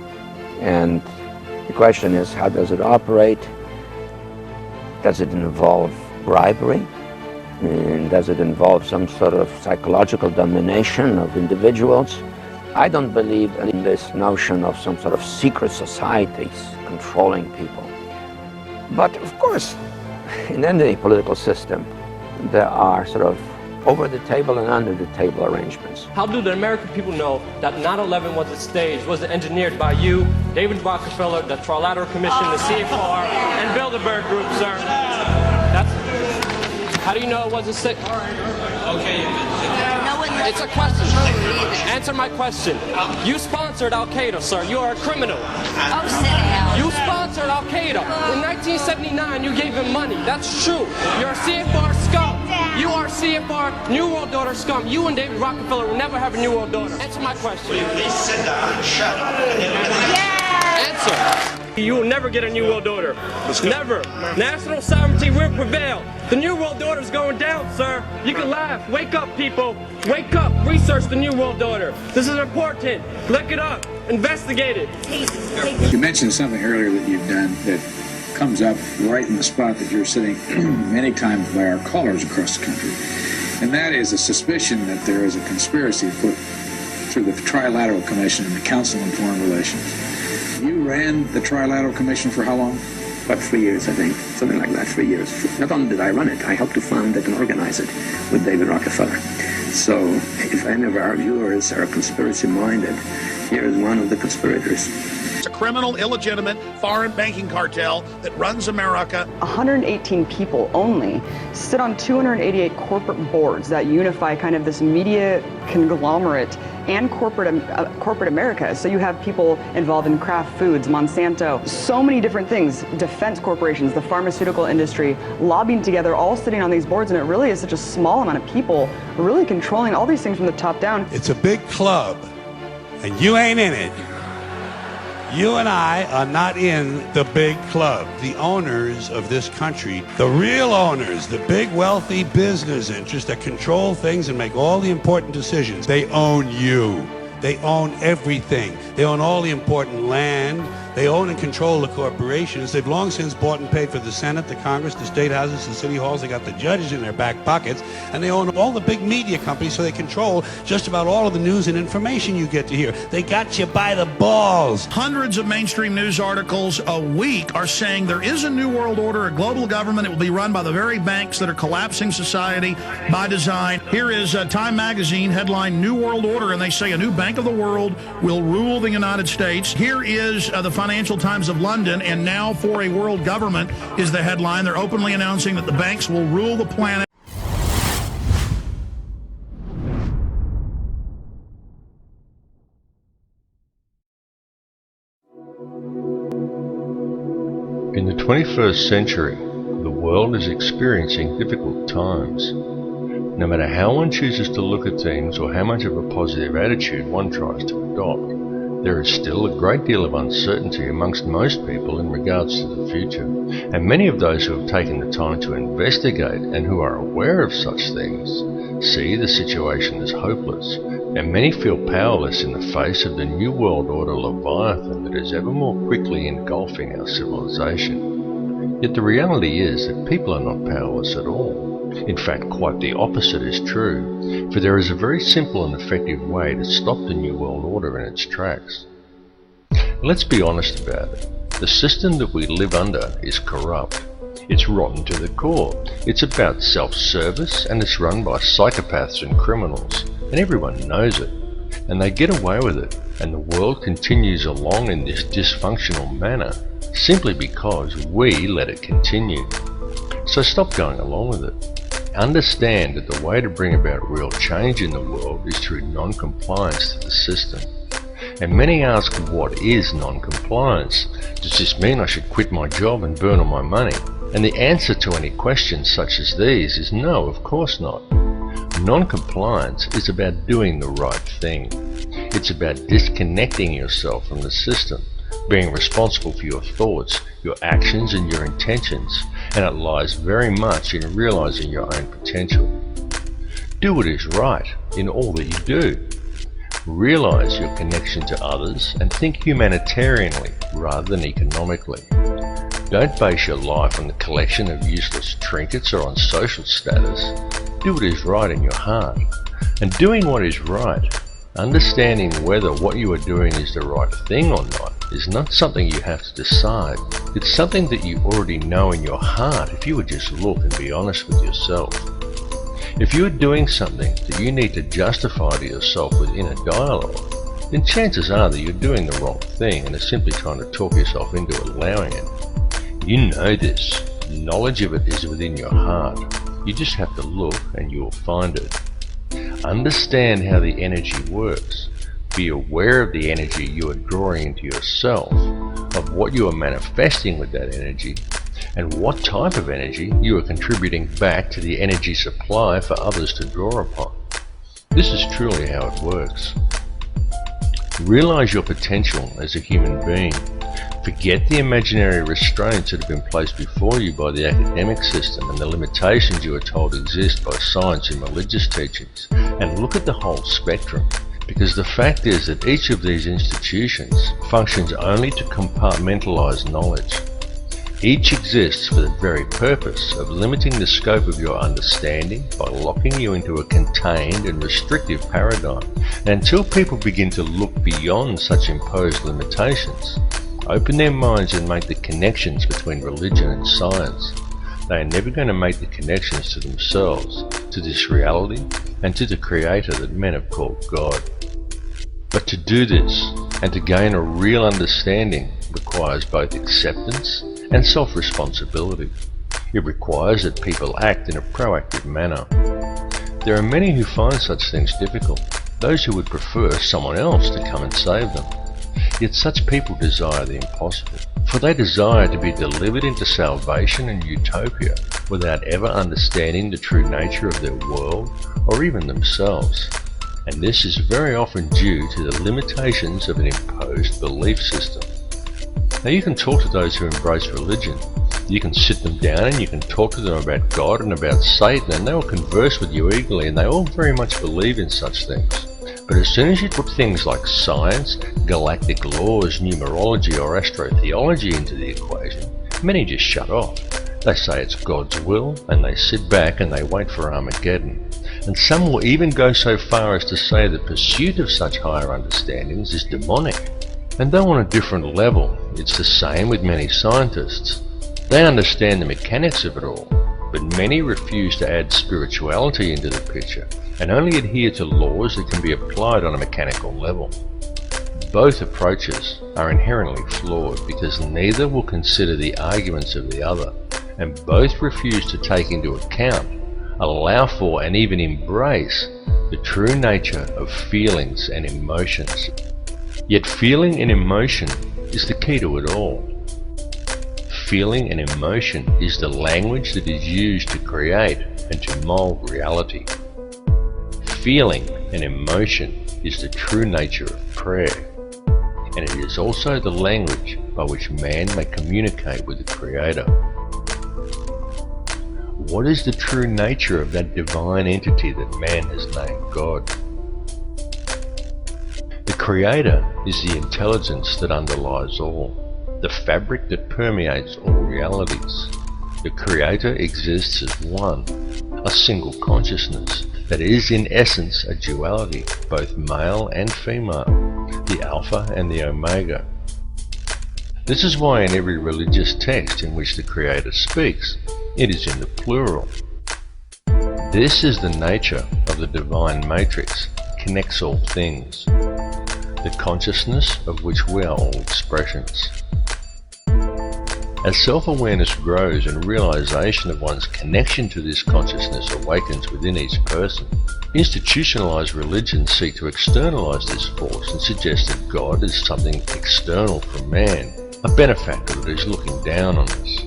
And the question is, how does it operate? Does it involve bribery? And does it involve some sort of psychological domination of individuals? I don't believe in this notion of some sort of secret societies controlling people. But of course, in any political system, there are sort of over-the-table and under-the-table arrangements. How do the American people know that 9/11 was a stage, was engineered by you, David Rockefeller, the Trilateral Commission, the CFR, and Bilderberg Group, sir? How do you know it was a stage? Okay. It's a question. Answer my question. You sponsored Al-Qaeda, sir. You are a criminal. You sponsored Al-Qaeda. In 1979, you gave him money. That's true. You're a CFR scum. You are CFR, New World Order scum, you and David Rockefeller will never have a New World Order. Answer my question. Will you please sit down and shut up? Answer. You will never get a New World Order. Never. National sovereignty will prevail. The New World Order is going down, sir. You can laugh. Wake up, people. Wake up. Research the New World Order. This is important. Look it up. Investigate it. You mentioned something earlier that you've done that comes up right in the spot that you're sitting many times by our callers across the country. And that is a suspicion that there is a conspiracy afoot through the Trilateral Commission and the Council on Foreign Relations. You ran the Trilateral Commission for how long? About 3 years, I think. Something like that, 3 years. Not only did I run it, I helped to found it and organize it with David Rockefeller. So if any of our viewers are conspiracy-minded, here is one of the conspirators. It's a criminal, illegitimate, foreign banking cartel that runs America. 118 people only sit on 288 corporate boards that unify kind of this media conglomerate and corporate America. So you have people involved in Kraft Foods, Monsanto, so many different things, defense corporations, the pharmaceutical industry, lobbying together, all sitting on these boards, and it really is such a small amount of people really controlling all these things from the top down. It's a big club, and you ain't in it. You and I are not in the big club. The owners of this country, the real owners, the big wealthy business interests that control things and make all the important decisions, they own you. They own everything. They own all the important land. They own and control the corporations. They've long since bought and paid for the Senate, the Congress, the state houses, the city halls. They got the judges in their back pockets. And they own all the big media companies, so they control just about all of the news and information you get to hear. They got you by the balls. Hundreds of mainstream news articles a week are saying there is a new world order, a global government. It will be run by the very banks that are collapsing society by design. Here is Time Magazine headline, New World Order, and they say a new bank of the world will rule the United States. Here is the Financial Times of London, and now for a world government is the headline. They're openly announcing that the banks will rule the planet. In the 21st century, the world is experiencing difficult times. No matter how one chooses to look at things or how much of a positive attitude one tries to adopt, there is still a great deal of uncertainty amongst most people in regards to the future, and many of those who have taken the time to investigate and who are aware of such things see the situation as hopeless, and many feel powerless in the face of the New World Order Leviathan that is ever more quickly engulfing our civilization. Yet the reality is that people are not powerless at all. In fact, quite the opposite is true, for there is a very simple and effective way to stop the New World Order in its tracks. Let's be honest about it. The system that we live under is corrupt. It's rotten to the core. It's about self-service, and it's run by psychopaths and criminals, and everyone knows it. And they get away with it, and the world continues along in this dysfunctional manner, simply because we let it continue. So stop going along with it. Understand that the way to bring about real change in the world is through non-compliance to the system. And many ask, what is non-compliance? Does this mean I should quit my job and burn all my money? And the answer to any questions such as these is no, of course not. Non-compliance is about doing the right thing. It's about disconnecting yourself from the system, being responsible for your thoughts, your actions and your intentions, and it lies very much in realizing your own potential. Do what is right in all that you do. Realize your connection to others and think humanitarianly rather than economically. Don't base your life on the collection of useless trinkets or on social status. Do what is right in your heart. And doing what is right, understanding whether what you are doing is the right thing or not, is not something you have to decide. It's something that you already know in your heart if you would just look and be honest with yourself. If you are doing something that you need to justify to yourself with inner dialogue, then chances are that you're doing the wrong thing and are simply trying to talk yourself into allowing it. You know this. Knowledge of it is within your heart. You just have to look and you will find it. Understand how the energy works. Be aware of the energy you are drawing into yourself, of what you are manifesting with that energy, and what type of energy you are contributing back to the energy supply for others to draw upon. This is truly how it works. Realize your potential as a human being. Forget the imaginary restraints that have been placed before you by the academic system and the limitations you are told exist by science and religious teachings, and look at the whole spectrum. Because the fact is that each of these institutions functions only to compartmentalize knowledge. Each exists for the very purpose of limiting the scope of your understanding by locking you into a contained and restrictive paradigm. And until people begin to look beyond such imposed limitations, open their minds and make the connections between religion and science, they are never going to make the connections to themselves, to this reality, and to the Creator that men have called God. But to do this, and to gain a real understanding, requires both acceptance and self-responsibility. It requires that people act in a proactive manner. There are many who find such things difficult, those who would prefer someone else to come and save them. Yet such people desire the impossible, for they desire to be delivered into salvation and utopia without ever understanding the true nature of their world or even themselves. And this is very often due to the limitations of an imposed belief system. Now you can talk to those who embrace religion. You can sit them down and you can talk to them about God and about Satan, and they will converse with you eagerly, and they all very much believe in such things. But as soon as you put things like science, galactic laws, numerology or astrotheology into the equation, many just shut off. They say it's God's will, and they sit back and they wait for Armageddon. And some will even go so far as to say the pursuit of such higher understandings is demonic. And though on a different level, it's the same with many scientists. They understand the mechanics of it all, but many refuse to add spirituality into the picture and only adhere to laws that can be applied on a mechanical level. Both approaches are inherently flawed because neither will consider the arguments of the other, and both refuse to take into account, allow for, and even embrace the true nature of feelings and emotions. Yet feeling and emotion is the key to it all. Feeling and emotion is the language that is used to create and to mold reality. Feeling and emotion is the true nature of prayer, and it is also the language by which man may communicate with the Creator. What is the true nature of that divine entity that man has named God? The Creator is the intelligence that underlies all, the fabric that permeates all realities. The Creator exists as one, a single consciousness that is in essence a duality, both male and female, the Alpha and the Omega. This is why in every religious text in which the Creator speaks, it is in the plural. This is the nature of the divine matrix, connects all things, the consciousness of which we are all expressions. As self-awareness grows and realization of one's connection to this consciousness awakens within each person, institutionalized religions seek to externalize this force and suggest that God is something external from man, a benefactor that is looking down on us.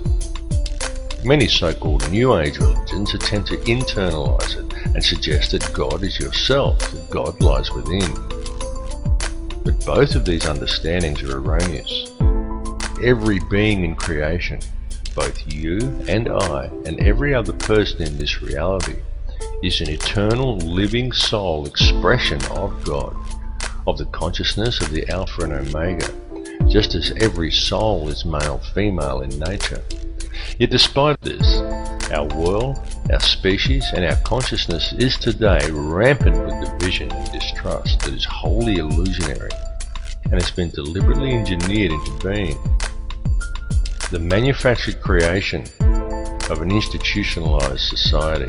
Many so-called New Age religions attempt to internalize it and suggest that God is yourself, that God lies within. But both of these understandings are erroneous. Every being in creation, both you and I and every other person in this reality, is an eternal living soul expression of God, of the consciousness of the Alpha and Omega, just as every soul is male-female in nature. Yet despite this, our world, our species and our consciousness is today rampant with division and distrust that is wholly illusionary and has been deliberately engineered into being. The manufactured creation of an institutionalized society.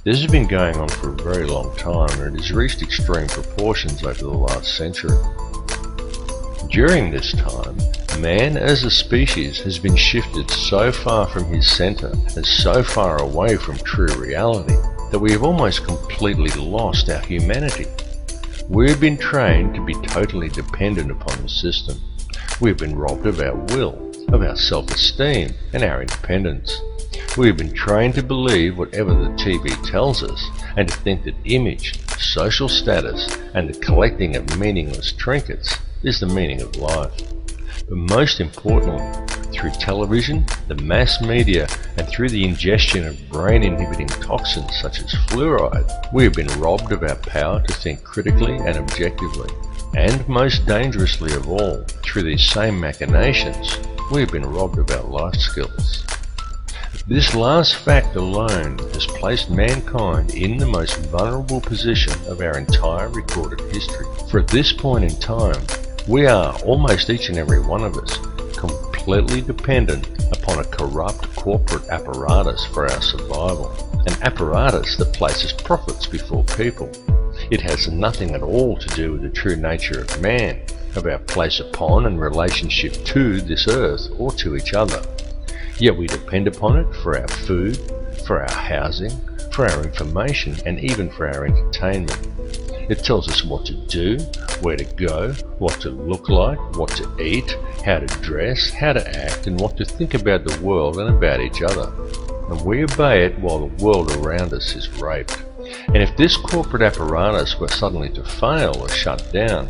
This has been going on for a very long time, and it has reached extreme proportions over the last century. During this time, man as a species has been shifted so far from his center and so far away from true reality that we have almost completely lost our humanity. We have been trained to be totally dependent upon the system. We have been robbed of our will, of our self-esteem and our independence. We have been trained to believe whatever the TV tells us, and to think that image, social status, and the collecting of meaningless trinkets is the meaning of life. But most importantly, through television, the mass media, and through the ingestion of brain-inhibiting toxins such as fluoride, we have been robbed of our power to think critically and objectively. And most dangerously of all, through these same machinations, we have been robbed of our life skills. This last fact alone has placed mankind in the most vulnerable position of our entire recorded history. For at this point in time, we are, almost each and every one of us, completely dependent upon a corrupt corporate apparatus for our survival. An apparatus that places profits before people. It has nothing at all to do with the true nature of man, of our place upon and relationship to this earth or to each other. Yet we depend upon it for our food, for our housing, for our information, and even for our entertainment. It tells us what to do, where to go, what to look like, what to eat, how to dress, how to act, and what to think about the world and about each other. And we obey it while the world around us is raped. And if this corporate apparatus were suddenly to fail or shut down,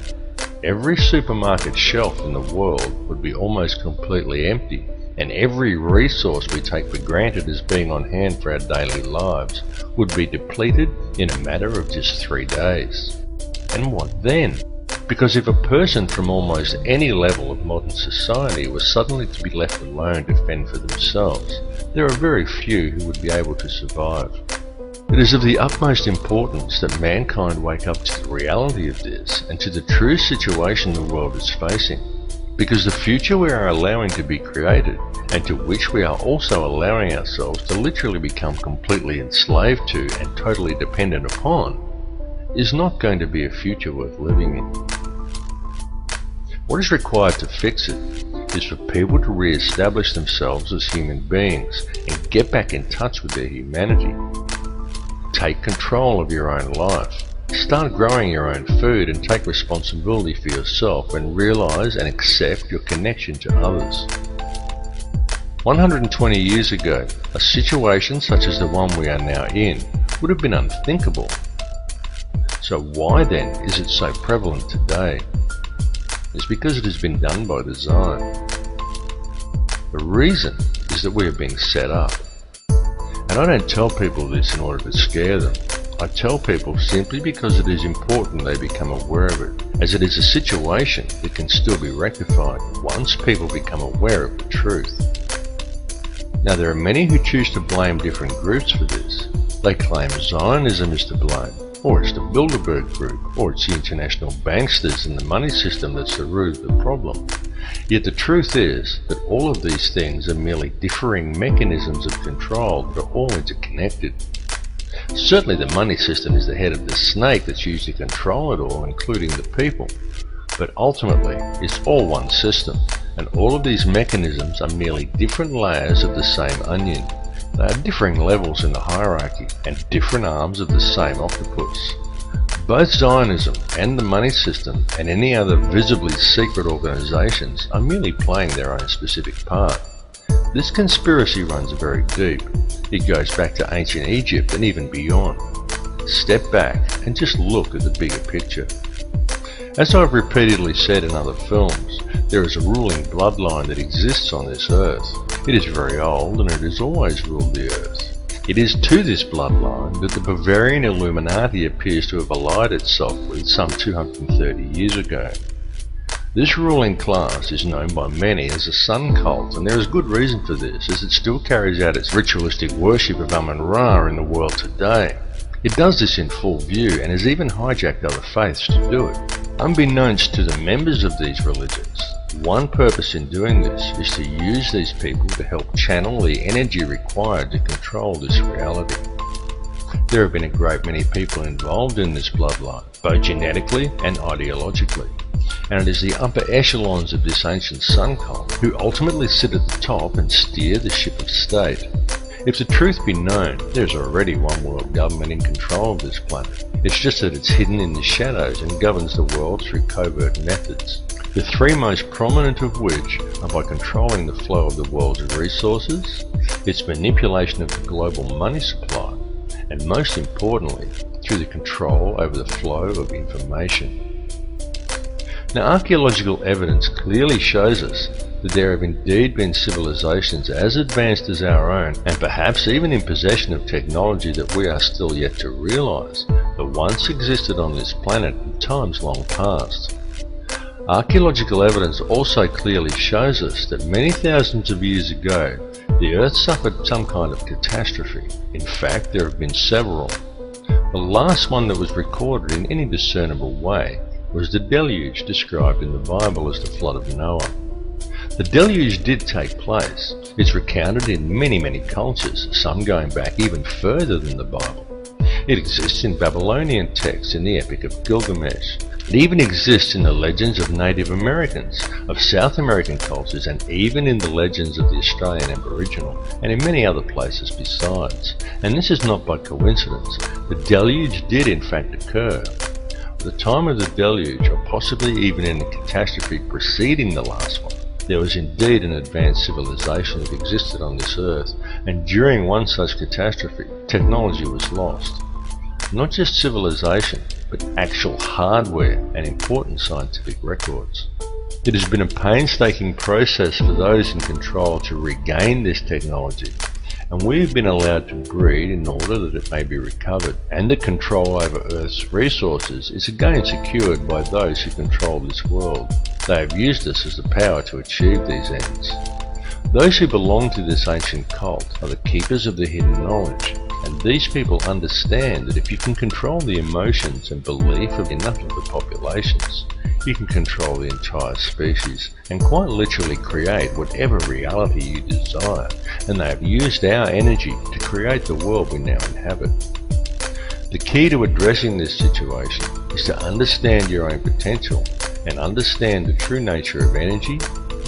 every supermarket shelf in the world would be almost completely empty, and every resource we take for granted as being on hand for our daily lives would be depleted in a matter of just 3 days. And what then? Because if a person from almost any level of modern society was suddenly to be left alone to fend for themselves, there are very few who would be able to survive. It is of the utmost importance that mankind wake up to the reality of this and to the true situation the world is facing. Because the future we are allowing to be created, and to which we are also allowing ourselves to literally become completely enslaved to and totally dependent upon, is not going to be a future worth living in. What is required to fix it is for people to re-establish themselves as human beings and get back in touch with their humanity. Take control of your own life. Start growing your own food and take responsibility for yourself and realize and accept your connection to others. 120 years ago, a situation such as the one we are now in would have been unthinkable. So why then is it so prevalent today? It's because it has been done by design. The reason is that we are being set up. And I don't tell people this in order to scare them. I tell people simply because it is important they become aware of it, as it is a situation that can still be rectified once people become aware of the truth. Now there are many who choose to blame different groups for this. They claim Zionism is to blame, or it's the Bilderberg Group, or it's the international banksters and the money system that's the root of the problem. Yet the truth is that all of these things are merely differing mechanisms of control that are all interconnected. Certainly the money system is the head of the snake that's used to control it all, including the people. But ultimately, it's all one system, and all of these mechanisms are merely different layers of the same onion. They are differing levels in the hierarchy, and different arms of the same octopus. Both Zionism and the money system and any other visibly secret organizations are merely playing their own specific part. This conspiracy runs very deep. It goes back to ancient Egypt and even beyond. Step back and just look at the bigger picture. As I've repeatedly said in other films, there is a ruling bloodline that exists on this earth. It is very old and it has always ruled the earth. It is to this bloodline that the Bavarian Illuminati appears to have allied itself with some 230 years ago. This ruling class is known by many as the Sun Cult, and there is good reason for this, as it still carries out its ritualistic worship of Amun-Ra in the world today. It does this in full view, and has even hijacked other faiths to do it. Unbeknownst to the members of these religions, one purpose in doing this is to use these people to help channel the energy required to control this reality. There have been a great many people involved in this bloodline, both genetically and ideologically. And it is the upper echelons of this ancient sun cult who ultimately sit at the top and steer the ship of state. If the truth be known, there is already one world government in control of this planet. It's just that it's hidden in the shadows and governs the world through covert methods. the three most prominent of which are by controlling the flow of the world's resources, its manipulation of the global money supply, and most importantly, through the control over the flow of information. Now, archaeological evidence clearly shows us that there have indeed been civilizations as advanced as our own, and perhaps even in possession of technology that we are still yet to realize, that once existed on this planet in times long past. Archaeological evidence also clearly shows us that many thousands of years ago, the Earth suffered some kind of catastrophe. In fact, there have been several. The last one that was recorded in any discernible way was the deluge described in the Bible as the flood of Noah. The deluge did take place. It's recounted in many cultures, some going back even further than the Bible. It exists in Babylonian texts in the Epic of Gilgamesh. It even exists in the legends of Native Americans, of South American cultures, and even in the legends of the Australian Aboriginal, and in many other places besides. And this is not by coincidence. The deluge did in fact occur. At the time of the deluge, or possibly even in the catastrophe preceding the last one, there was indeed an advanced civilization that existed on this earth, and during one such catastrophe, technology was lost. Not just civilization, but actual hardware and important scientific records. It has been a painstaking process for those in control to regain this technology, and we have been allowed to breed in order that it may be recovered, and the control over Earth's resources is again secured by those who control this world. They have used us as the power to achieve these ends. Those who belong to this ancient cult are the keepers of the hidden knowledge, and these people understand that if you can control the emotions and belief of enough of the populations, you can control the entire species and quite literally create whatever reality you desire, and they have used our energy to create the world we now inhabit. The key to addressing this situation is to understand your own potential and understand the true nature of energy,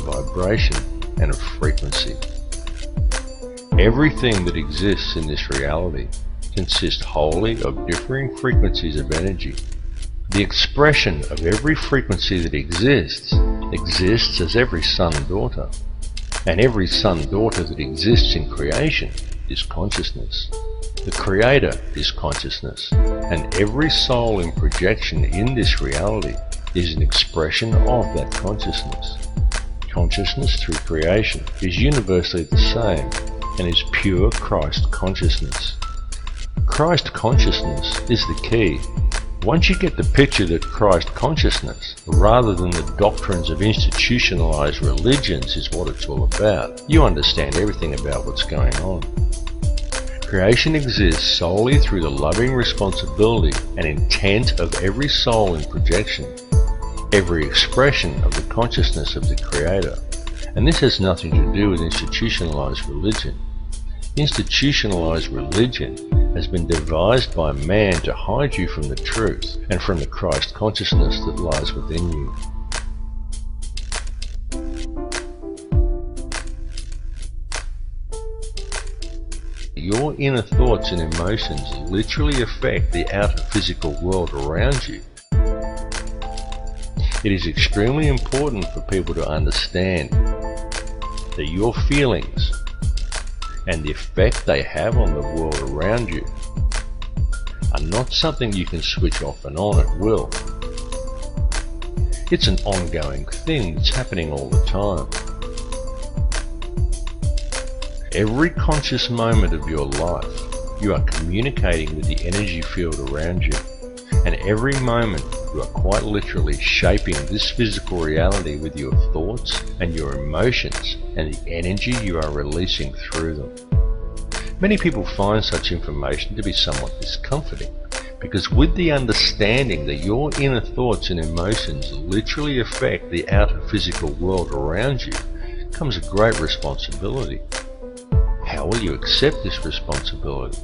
vibration, and of frequency. Everything that exists in this reality consists wholly of differing frequencies of energy. The expression of every frequency that exists as every son-daughter, and every son-daughter that exists in creation is consciousness. The Creator is consciousness, and every soul in projection in this reality is an expression of that consciousness. Consciousness through creation is universally the same and is pure Christ consciousness. Christ consciousness is the key. Once you get the picture that Christ consciousness, rather than the doctrines of institutionalized religions, is what it's all about, you understand everything about what's going on. Creation exists solely through the loving responsibility and intent of every soul in projection, every expression of the consciousness of the Creator. And this has nothing to do with institutionalized religion. Institutionalized religion has been devised by man to hide you from the truth and from the Christ consciousness that lies within you. Your inner thoughts and emotions literally affect the outer physical world around you. It is extremely important for people to understand that your feelings and the effect they have on the world around you are not something you can switch off and on at will. It's an ongoing thing that's happening all the time. Every conscious moment of your life, you are communicating with the energy field around you, and every moment you are quite literally shaping this physical reality with your thoughts and your emotions and the energy you are releasing through them. Many people find such information to be somewhat discomforting, because with the understanding that your inner thoughts and emotions literally affect the outer physical world around you comes a great responsibility. How will you accept this responsibility?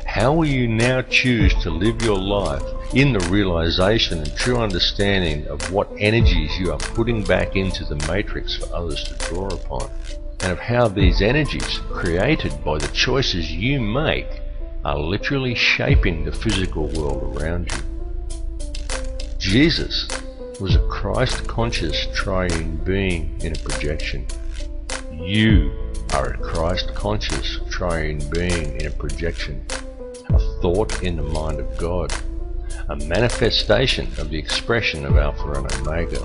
How will you now choose to live your life in the realization and true understanding of what energies you are putting back into the matrix for others to draw upon, and of how these energies, created by the choices you make, are literally shaping the physical world around you? Jesus was a Christ-conscious triune being in a projection. You are a Christ-conscious triune being in a projection, a thought in the mind of God, a manifestation of the expression of Alpha and Omega.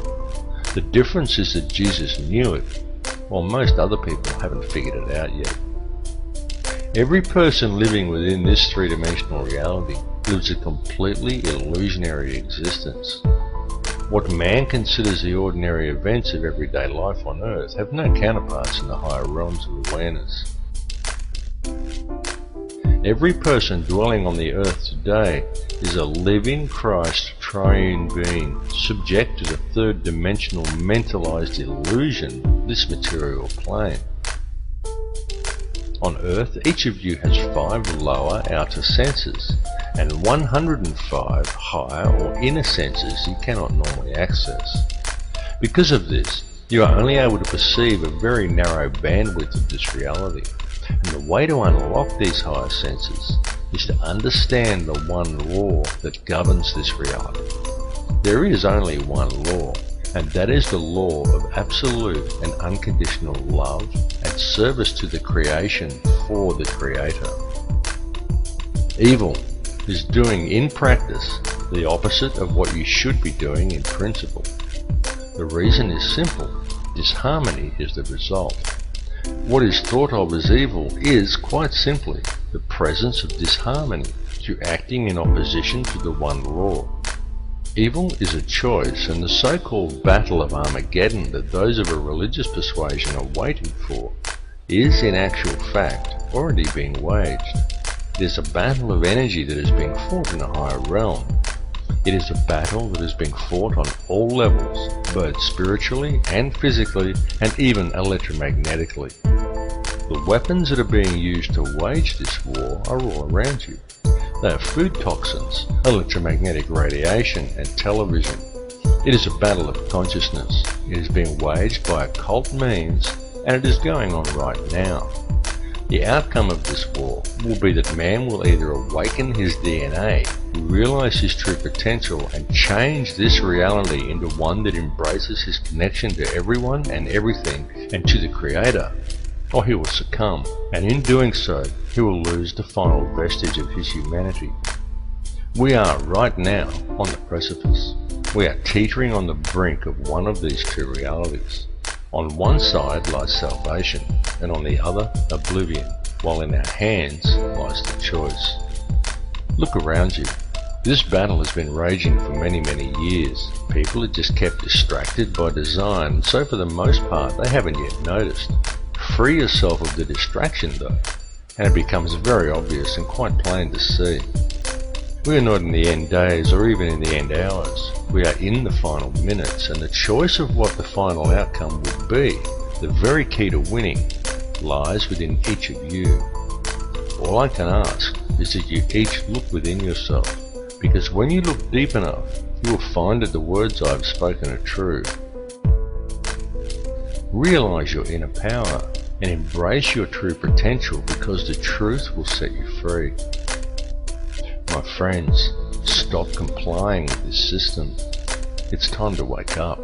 The difference is that Jesus knew it, while most other people haven't figured it out yet. Every person living within this three-dimensional reality lives a completely illusionary existence. What man considers the ordinary events of everyday life on Earth have no counterparts in the higher realms of awareness. Every person dwelling on the Earth today is a living Christ triune being, subject to the third-dimensional mentalized illusion of this material plane. On Earth, each of you has 5 lower outer senses and 105 higher or inner senses you cannot normally access. Because of this, you are only able to perceive a very narrow bandwidth of this reality, and the way to unlock these higher senses is to understand the one law that governs this reality. There is only one law, and that is the law of absolute and unconditional love and service to the creation for the Creator. Evil is doing in practice the opposite of what you should be doing in principle. The reason is simple. Disharmony is the result. What is thought of as evil is, quite simply, the presence of disharmony through acting in opposition to the one law. Evil is a choice, and the so-called Battle of Armageddon that those of a religious persuasion are waiting for is, in actual fact, already being waged. It is a battle of energy that is being fought in a higher realm. It is a battle that is being fought on all levels, both spiritually and physically, and even electromagnetically. The weapons that are being used to wage this war are all around you. They are food toxins, electromagnetic radiation, and television. It is a battle of consciousness. It is being waged by occult means, and it is going on right now. The outcome of this war will be that man will either awaken his DNA, realize his true potential, and change this reality into one that embraces his connection to everyone and everything and to the Creator, or he will succumb, and in doing so, he will lose the final vestige of his humanity. We are right now on the precipice. We are teetering on the brink of one of these two realities. On one side lies salvation, and on the other, oblivion, while in our hands lies the choice. Look around you. This battle has been raging for many, many years. People are just kept distracted by design, so for the most part, they haven't yet noticed. Free yourself of the distraction though, and it becomes very obvious and quite plain to see. We are not in the end days or even in the end hours. We are in the final minutes, and the choice of what the final outcome would be, the very key to winning, lies within each of you. All I can ask is that you each look within yourself, because when you look deep enough, you will find that the words I have spoken are true. Realize your inner power and embrace your true potential, because the truth will set you free. My friends, stop complying with this system. It's time to wake up.